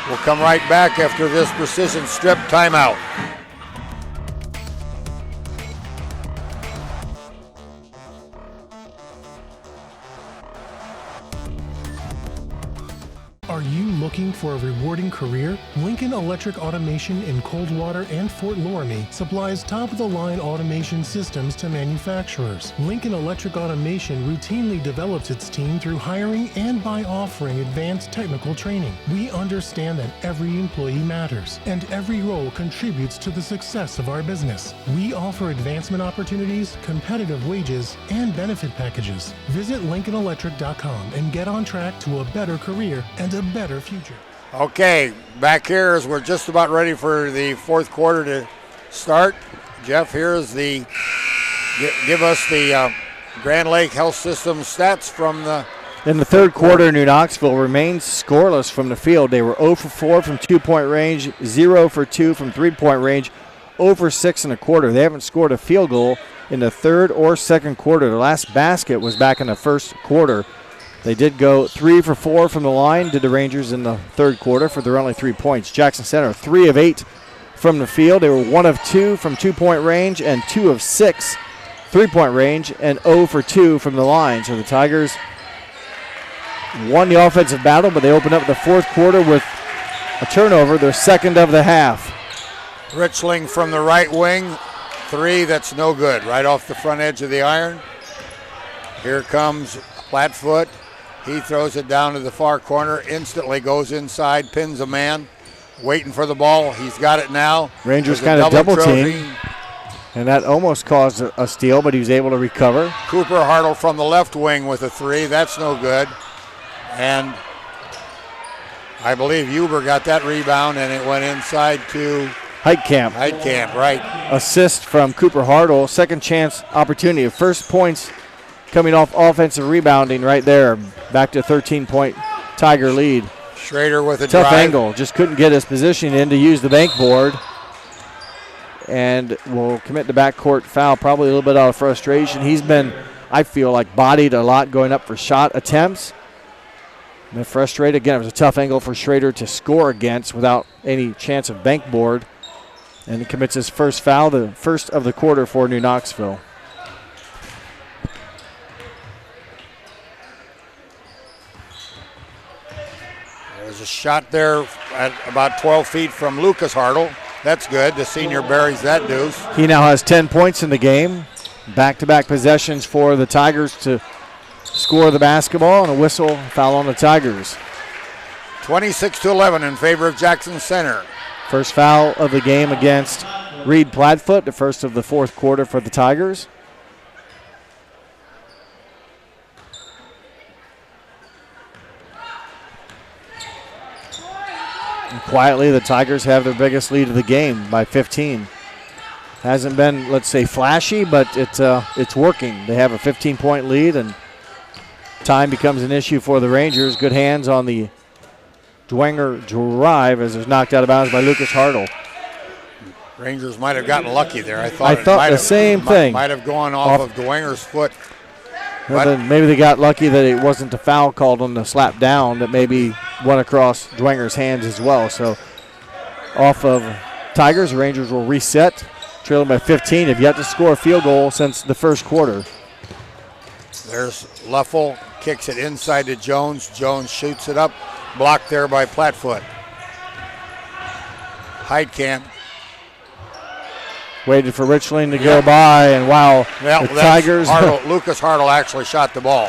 We'll come right back after this precision strip timeout. Are you looking for a rewarding career? Lincoln Electric Automation in Coldwater and Fort Loramie supplies top-of-the-line automation systems to manufacturers. Lincoln Electric Automation routinely develops its team through hiring and by offering advanced technical training. We understand that every employee matters, and every role contributes to the success of our business. We offer advancement opportunities, competitive wages, and benefit packages. Visit LincolnElectric.com and get on track to a better career and a better future. Okay, back here as we're just about ready for the fourth quarter to start. Jeff, here's the give us the Grand Lake Health System stats from the. In the third quarter, New Knoxville remains scoreless from the field. They were 0 for 4 from 2-point range, 0 for 2 from 3-point range, 0 for 6 in a quarter. They haven't scored a field goal in the third or second quarter. The last basket was back in the first quarter. They did go 3 for 4 from the line, did the Rangers in the third quarter for their only 3 points. Jackson Center, 3 of 8 from the field. They were 1 of 2 from 2-point range and 2 of 6 3-point range and 0 for 2 from the line. So the Tigers won the offensive battle, but they opened up the fourth quarter with a turnover, their second of the half. Richling from the right wing, 3, that's no good, right off the front edge of the iron. Here comes Flatfoot. He throws it down to the far corner, instantly goes inside, pins a man, waiting for the ball. He's got it now. Rangers kind of double team, and that almost caused a steal, but he was able to recover. Cooper Hartle from the left wing with a 3. That's no good. And I believe Huber got that rebound, and it went inside to Heitkamp. Heitkamp, right. Assist from Cooper Hartle. Second chance opportunity. First points coming off offensive rebounding right there. Back to 13-point Tiger lead. Schrader with a tough drive. Angle. Just couldn't get his position in to use the bank board. And will commit the backcourt foul, probably a little bit out of frustration. He's been I feel like, bodied a lot going up for shot attempts. And they're frustrated. Again, it was a tough angle for Schrader to score against without any chance of bank board. And he commits his first foul, the first of the quarter for New Knoxville. There's a shot there at about 12 feet from Lucas Hartle. That's good. The senior buries that deuce. He now has 10 points in the game. Back-to-back possessions for the Tigers to score the basketball, and a whistle, foul on the Tigers. 26-11 in favor of Jackson Center. First foul of the game against Reed Plattfoot, the first of the fourth quarter for the Tigers. And quietly, the Tigers have their biggest lead of the game by 15. Hasn't been, let's say, flashy, but it's working. They have a 15-point lead, and time becomes an issue for the Rangers. Good hands on the Dwenger drive as it's knocked out of bounds by Lucas Hartle. Rangers might have gotten lucky there. I thought the same thing. Might have gone off of Dwenger's foot. Well, then maybe they got lucky that it wasn't a foul called on the slap down that maybe went across Dwenger's hands as well. So off of Tigers, Rangers will reset. Trailing by 15, have yet to score a field goal since the first quarter. There's Leffel, kicks it inside to Jones. Jones shoots it up, blocked there by Plattfoot. Heidkamp. Waited for Richling to go by, and wow, well, the Tigers. Lucas Hartle actually shot the ball.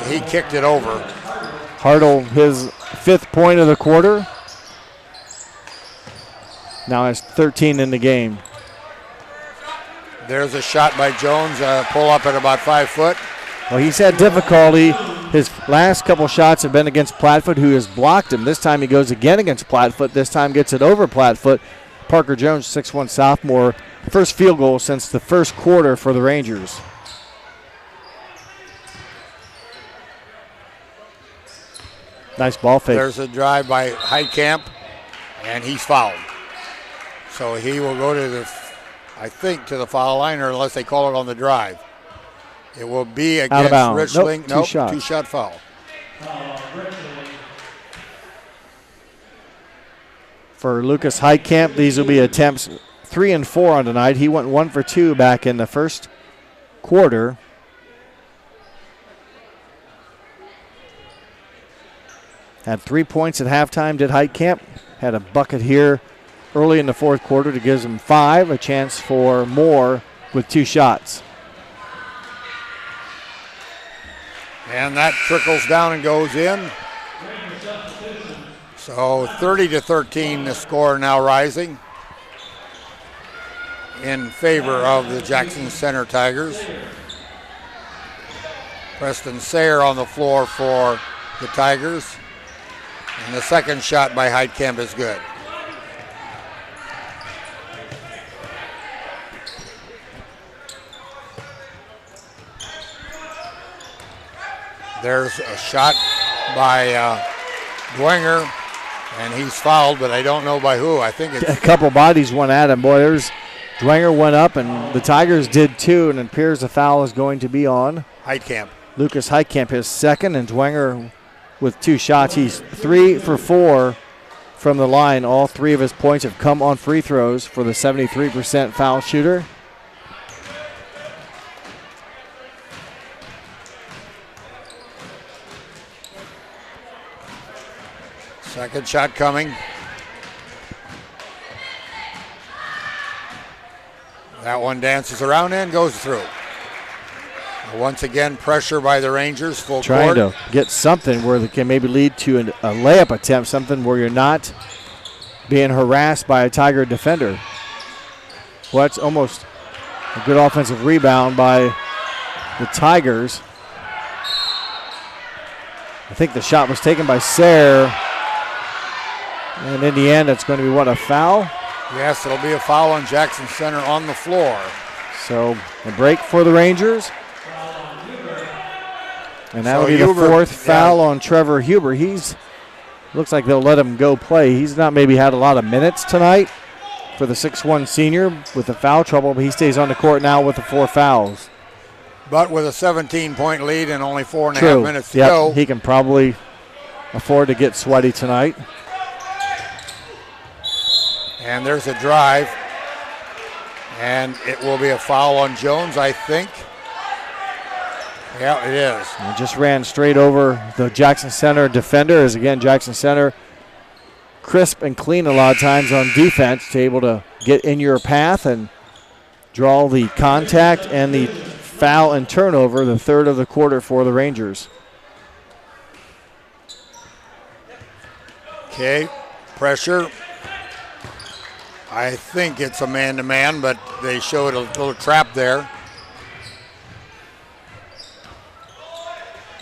He kicked it over. Hartle, his 5th point of the quarter. Now has 13 in the game. There's a shot by Jones, pull up at about 5 foot. Well, he's had difficulty. His last couple shots have been against Plattfoot, who has blocked him. This time he goes again against Plattfoot. This time gets it over Plattfoot. Parker Jones, 6'1" sophomore. First field goal since the first quarter for the Rangers. Nice ball fake. There's a drive by Heidkamp, and he's fouled. So he will go to to the foul line, or unless they call it on the drive. It will be against Richling. Nope, two-shot foul. For Lucas Heidkamp, these will be attempts 3 and 4 on tonight. He went 1 for 2 back in the first quarter. Had 3 points at halftime, did Heidkamp. Had a bucket here early in the fourth quarter to give him 5, a chance for more with 2 shots. And that trickles down and goes in. So 30-13, the score now rising in favor of the Jackson Center Tigers. Preston Sayre on the floor for the Tigers. And the second shot by Heidkamp is good. There's a shot by Dwenger, and he's fouled, but I don't know by who. I think it's a couple bodies went at him. Boy, there's Dwenger went up, and the Tigers did too, and it appears the foul is going to be on Heidkamp. Lucas Heidkamp, his second, and Dwenger with 2 shots. He's 3 for 4 from the line. All 3 of his points have come on free throws for the 73% foul shooter. Second shot coming. That one dances around and goes through. Once again, pressure by the Rangers, full trying court. to get something where they can maybe lead to a layup attempt, something where you're not being harassed by a Tiger defender. Well, that's almost a good offensive rebound by the Tigers. I think the shot was taken by Sayre. And in the end, it's going to be, a foul? Yes, it'll be a foul on Jackson Center on the floor. So a break for the Rangers. And that'll be the fourth foul on Trevor Huber. Looks like they'll let him go play. He's not maybe had a lot of minutes tonight for the 6'1" senior with the foul trouble, but he stays on the court now with the 4 fouls. But with a 17-point lead and only 4.5 True. minutes to go. He can probably afford to get sweaty tonight. And there's a drive. And it will be a foul on Jones, I think. Yeah, it is. He just ran straight over the Jackson Center defender. As again, Jackson Center crisp and clean a lot of times on defense, to able to get in your path and draw the contact and the foul and turnover, the third of the quarter for the Rangers. Okay, pressure. I think it's a man-to-man, but they showed a little trap there.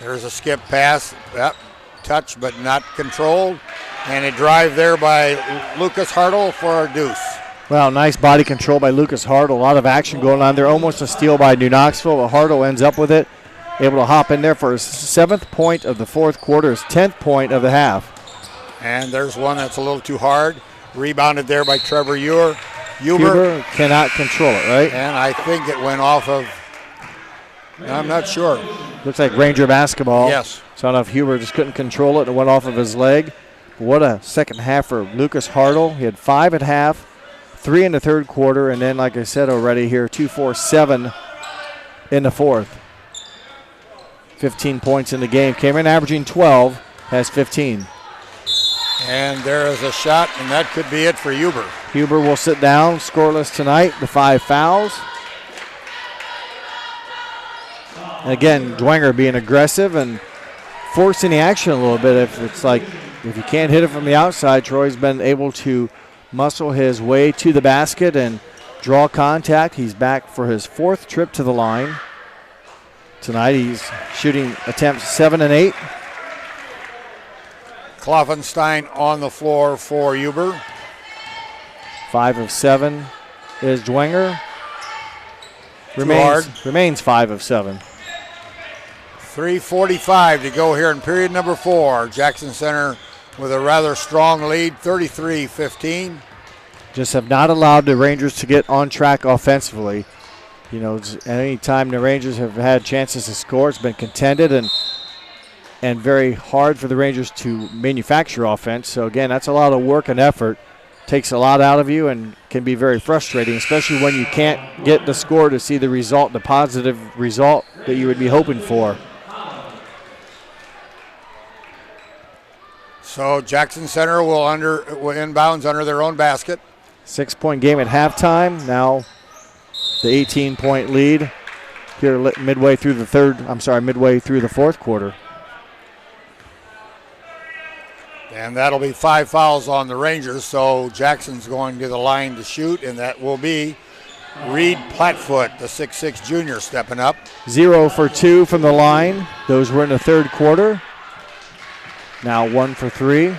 There's a skip pass. Yep, touch but not controlled. And a drive there by Lucas Hartle for a deuce. Well, nice body control by Lucas Hartle. A lot of action going on there. Almost a steal by New Knoxville, but Hartle ends up with it. Able to hop in there for his 7th point of the fourth quarter, his 10th point of the half. And there's one that's a little too hard. Rebounded there by Trevor Huber. Huber cannot control it, right? And I think it went off of, I'm not sure. Looks like Ranger basketball. Yes. So I don't know if Huber just couldn't control it and it went off of his leg. What a second half for Lucas Hartle. He had 5 at half, 3 in the third quarter, and then, like I said already here, 2, 4, 7 in the fourth. 15 points in the game. Came in averaging 12, has 15. And there is a shot, and that could be it for Huber. Huber will sit down, scoreless tonight, the 5 fouls. And again, Dwenger being aggressive and forcing the action a little bit. If you can't hit it from the outside, Troy's been able to muscle his way to the basket and draw contact. He's back for his 4th trip to the line. Tonight he's shooting attempts 7 and 8. Kloffenstein on the floor for Huber. 5 of 7 is Dwenger. Remains 5 of 7. 3:45 to go here in period number 4. Jackson Center with a rather strong lead, 33-15. Just have not allowed the Rangers to get on track offensively. You know, any time the Rangers have had chances to score, it's been contended and very hard for the Rangers to manufacture offense. So again, that's a lot of work and effort. Takes a lot out of you and can be very frustrating, especially when you can't get the score to see the result, the positive result that you would be hoping for. So Jackson Center will inbounds under their own basket. 6-point game at halftime. Now the 18-point lead here midway through the fourth quarter. And that'll be 5 fouls on the Rangers, so Jackson's going to the line to shoot, and that will be Reed Platfoot, the 6'6 junior, stepping up. 0 for 2 from the line. Those were in the third quarter. Now 1 for 3.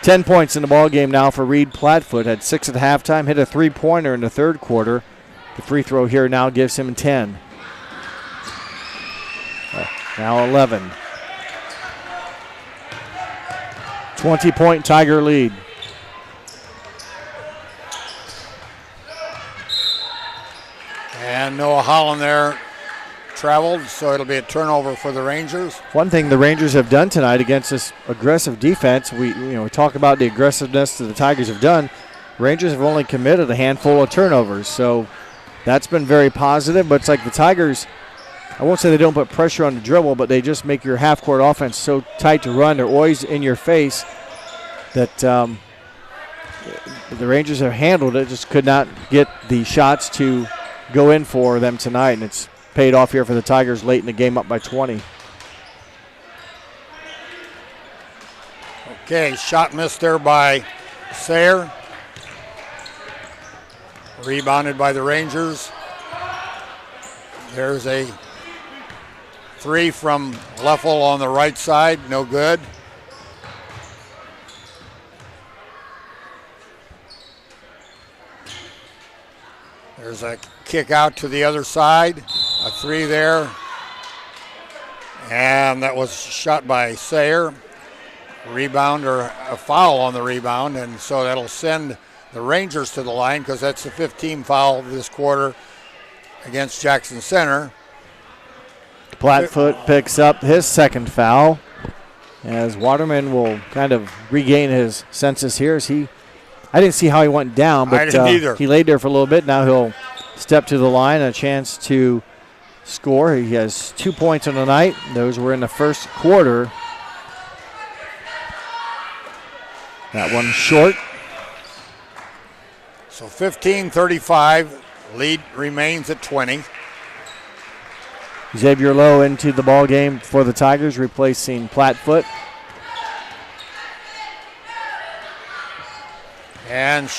10 points in the ball game now for Reed Platfoot. Had 6 at halftime, hit a 3-pointer in the third quarter. The free throw here now gives him 10. Now 11. 20-point Tiger lead. And Noah Holland there traveled, so it'll be a turnover for the Rangers. One thing the Rangers have done tonight against this aggressive defense, we talk about the aggressiveness that the Tigers have done. Rangers have only committed a handful of turnovers, so that's been very positive. But it's like the Tigers, I won't say they don't put pressure on the dribble, but they just make your half-court offense so tight to run. They're always in your face that the Rangers have handled it, just could not get the shots to go in for them tonight, and it's paid off here for the Tigers late in the game, up by 20. Okay, shot missed there by Sayre. Rebounded by the Rangers. There's a 3 from Leffel on the right side, no good. There's a kick out to the other side, a 3 there. And that was shot by Sayre. Rebound or a foul on the rebound, and so that'll send the Rangers to the line because that's the 15th foul of this quarter against Jackson Center. Plattfoot picks up his second foul as Waterman will kind of regain his senses here. I didn't see how he went down, but I didn't either. He laid there for a little bit. Now he'll step to the line, a chance to score. He has 2 points on the night. Those were in the first quarter. That one short. So 15-35, lead remains at 20. Xavier Lowe into the ball game for the Tigers, replacing Plattfoot. And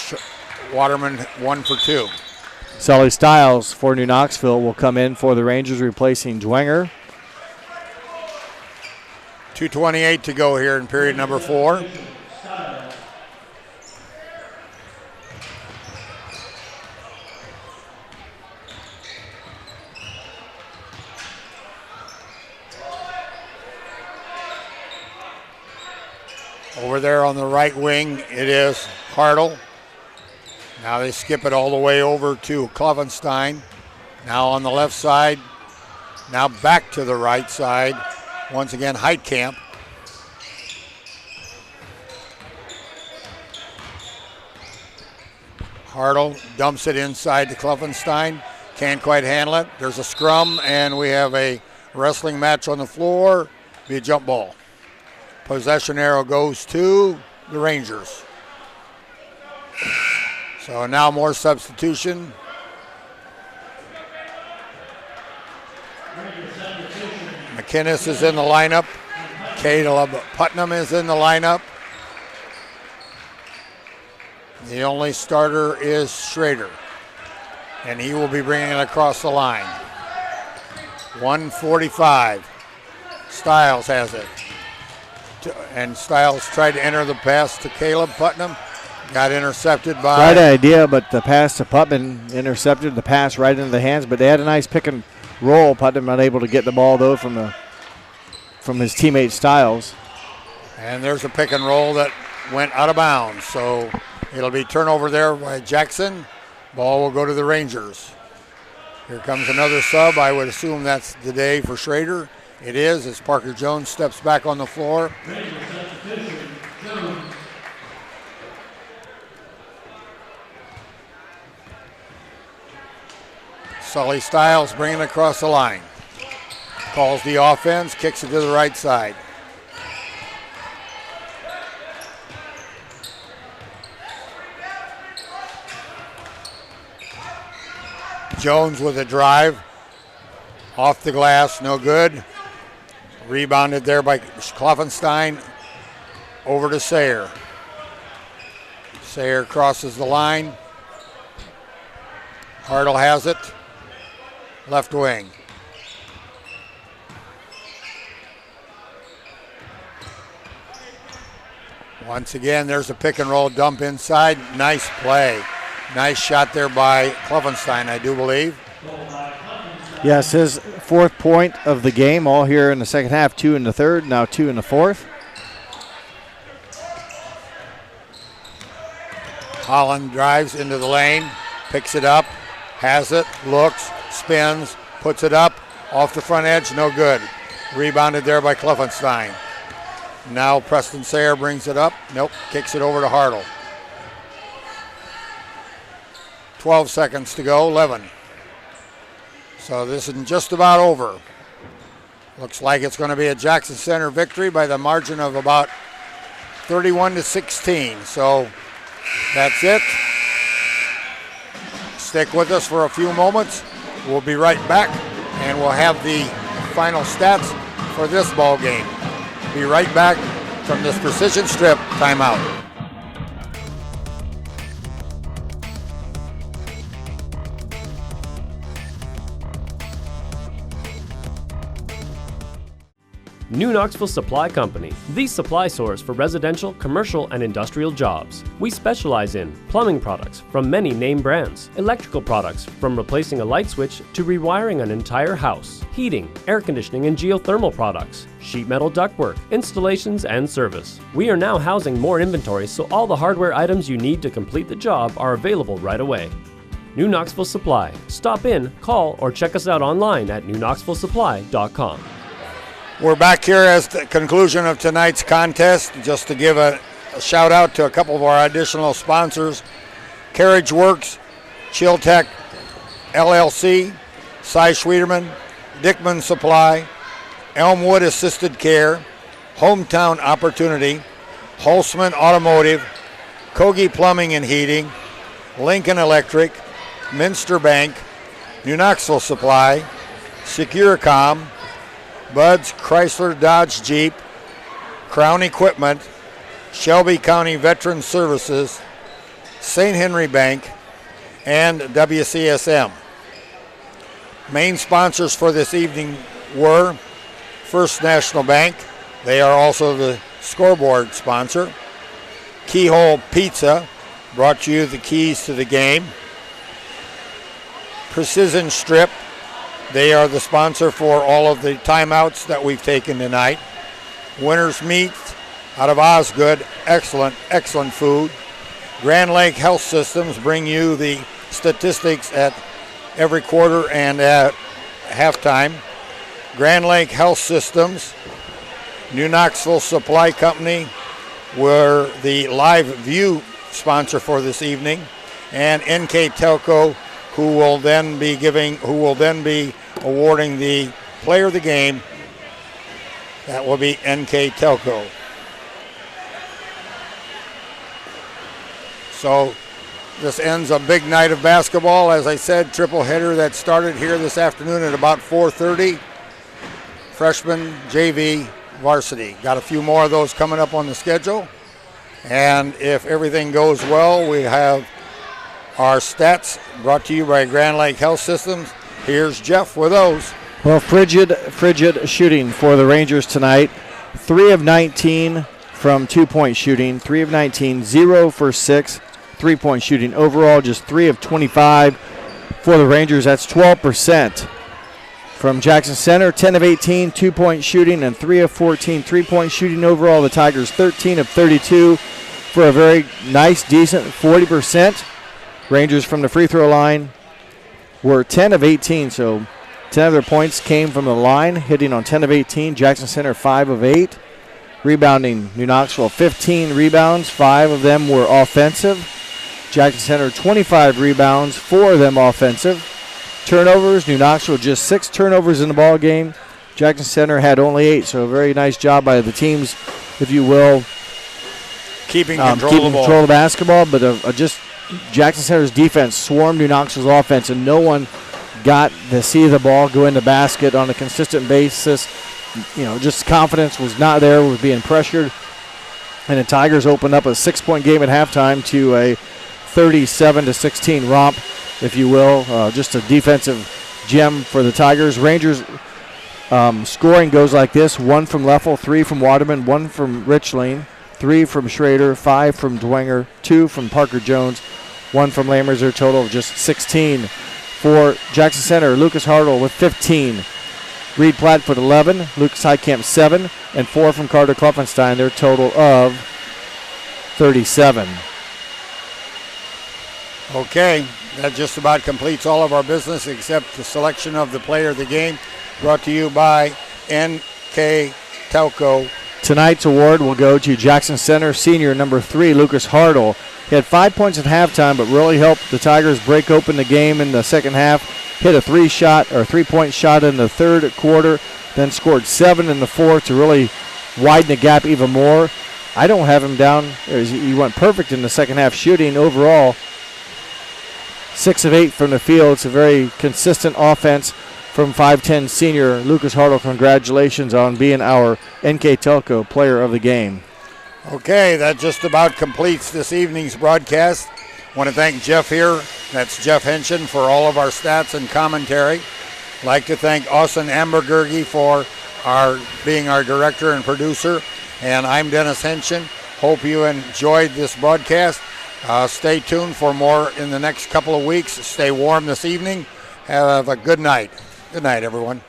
Waterman 1 for 2. Sully Stiles for New Knoxville will come in for the Rangers, replacing Dwenger. 2:28 to go here in period number 4. Over there on the right wing, it is Hartle. Now they skip it all the way over to Klovenstein. Now on the left side. Now back to the right side. Once again, Heitkamp. Hartle dumps it inside to Klovenstein. Can't quite handle it. There's a scrum, and we have a wrestling match on the floor. Be a jump ball. Possession arrow goes to the Rangers. So now more substitution. McInnes is in the lineup. Caleb Putnam is in the lineup. The only starter is Schrader, and he will be bringing it across the line. 1:45. Stiles has it. And Stiles tried to enter the pass to Caleb Putnam. Got intercepted by... Right idea, but the pass to Putnam intercepted the pass right into the hands, but they had a nice pick and roll. Putnam unable to get the ball, though, from his teammate Stiles. And there's a pick and roll that went out of bounds. So it'll be turnover there by Jackson. Ball will go to the Rangers. Here comes another sub. I would assume that's the day for Schrader. It is, as Parker Jones steps back on the floor. Sully Stiles bringing it across the line. Calls the offense, kicks it to the right side. Jones with a drive. Off the glass, no good. Rebounded there by Klovenstein. Over to Sayer. Sayer crosses the line. Hartle has it. Left wing. Once again, there's a pick and roll dump inside. Nice play. Nice shot there by Klovenstein, I do believe. Yes, his 4th point of the game, all here in the second half. 2 in the third, now 2 in the fourth. Holland drives into the lane, picks it up, has it, looks, spins, puts it up, off the front edge, no good. Rebounded there by Klovenstein. Now Preston Sayer brings it up, nope, kicks it over to Hartle. 12 seconds to go, 11. So this is just about over. Looks like it's going to be a Jackson Center victory by the margin of about 31-16. So that's it. Stick with us for a few moments. We'll be right back, and we'll have the final stats for this ball game. Be right back from this Precision Strip timeout. New Knoxville Supply Company, the supply source for residential, commercial, and industrial jobs. We specialize in plumbing products from many name brands, electrical products from replacing a light switch to rewiring an entire house, heating, air conditioning, and geothermal products, sheet metal ductwork, installations, and service. We are now housing more inventory, so all the hardware items you need to complete the job are available right away. New Knoxville Supply. Stop in, call, or check us out online at newknoxvillesupply.com. We're back here as the conclusion of tonight's contest. Just to give a shout out to a couple of our additional sponsors: Carriage Works, Chiltech LLC, Cy Schwederman, Dickman Supply, Elmwood Assisted Care, Hometown Opportunity, Holzman Automotive, Kogi Plumbing and Heating, Lincoln Electric, Minster Bank, New Knoxville Supply, Securicom, Bud's Chrysler Dodge Jeep, Crown Equipment, Shelby County Veteran Services, St. Henry Bank, and WCSM. Main sponsors for this evening were First National Bank. They are also the scoreboard sponsor. Keyhole Pizza brought you the keys to the game. Precision Strip, they are the sponsor for all of the timeouts that we've taken tonight. Winter's Meat out of Osgood, excellent food. Grand Lake Health Systems bring you the statistics at every quarter and at halftime. Grand Lake Health Systems, New Knoxville Supply Company were the live view sponsor for this evening, and NK Telco, who will then be awarding the player of the game. That will be NK Telco. So this ends a big night of basketball. As I said, triple header that started here this afternoon at about 4:30. Freshman, JV, varsity. Got a few more of those coming up on the schedule. And if everything goes well, we have our stats brought to you by Grand Lake Health Systems. Here's Jeff with those. Well, frigid shooting for the Rangers tonight. 3 of 19 from 2-point shooting. 3 of 19, 0 for 6 3-point shooting. Overall, just 3 of 25 for the Rangers. That's 12%. From Jackson Center, 10 of 18 2-point shooting and 3 of 14 3-point shooting. Overall, the Tigers 13 of 32 for a very nice, decent 40%. Rangers from the free throw line were 10 of 18, so 10 of their points came from the line, hitting on 10 of 18. Jackson Center 5 of 8. Rebounding, New Knoxville 15 rebounds, 5 of them were offensive. Jackson Center 25 rebounds, 4 of them offensive. Turnovers, New Knoxville just 6 turnovers in the ball game. Jackson Center had only 8, so a very nice job by the teams, if you will, keeping control of the basketball. But just Jackson Center's defense swarmed New Knoxville's offense, and no one got to see the ball go in the basket on a consistent basis. You know, just confidence was not there, was being pressured. And the Tigers opened up a 6-point game at halftime to a 37-16 romp, if you will. Just a defensive gem for the Tigers. Rangers scoring goes like this: 1 from Leffel, 3 from Waterman, 1 from Richling, 3 from Schrader, 5 from Dwenger, 2 from Parker Jones, 1 from Lammers. A total of just 16. For Jackson Center, Lucas Hartle with 15. Reed Plattfoot 11, Lucas Heitkamp 7, and 4 from Carter Kluffenstein. Their total of 37. Okay, that just about completes all of our business except the selection of the player of the game, brought to you by NK Telco. Tonight's award will go to Jackson Center senior number 3, Lucas Hartle. He had 5 points at halftime, but really helped the Tigers break open the game in the second half. Hit a 3-point shot in the third quarter, then scored 7 in the fourth to really widen the gap even more. I don't have him down. He went perfect in the second half shooting. Overall, 6 of 8 from the field. It's a very consistent offense from 5'10 senior Lucas Hartle. Congratulations on being our NK Telco player of the game. Okay, that just about completes this evening's broadcast. I want to thank Jeff here. That's Jeff Henshin for all of our stats and commentary. I'd like to thank Austin Ambergergi for being our director and producer. And I'm Dennis Henshin. Hope you enjoyed this broadcast. Stay tuned for more in the next couple of weeks. Stay warm this evening. Have a good night. Good night, everyone.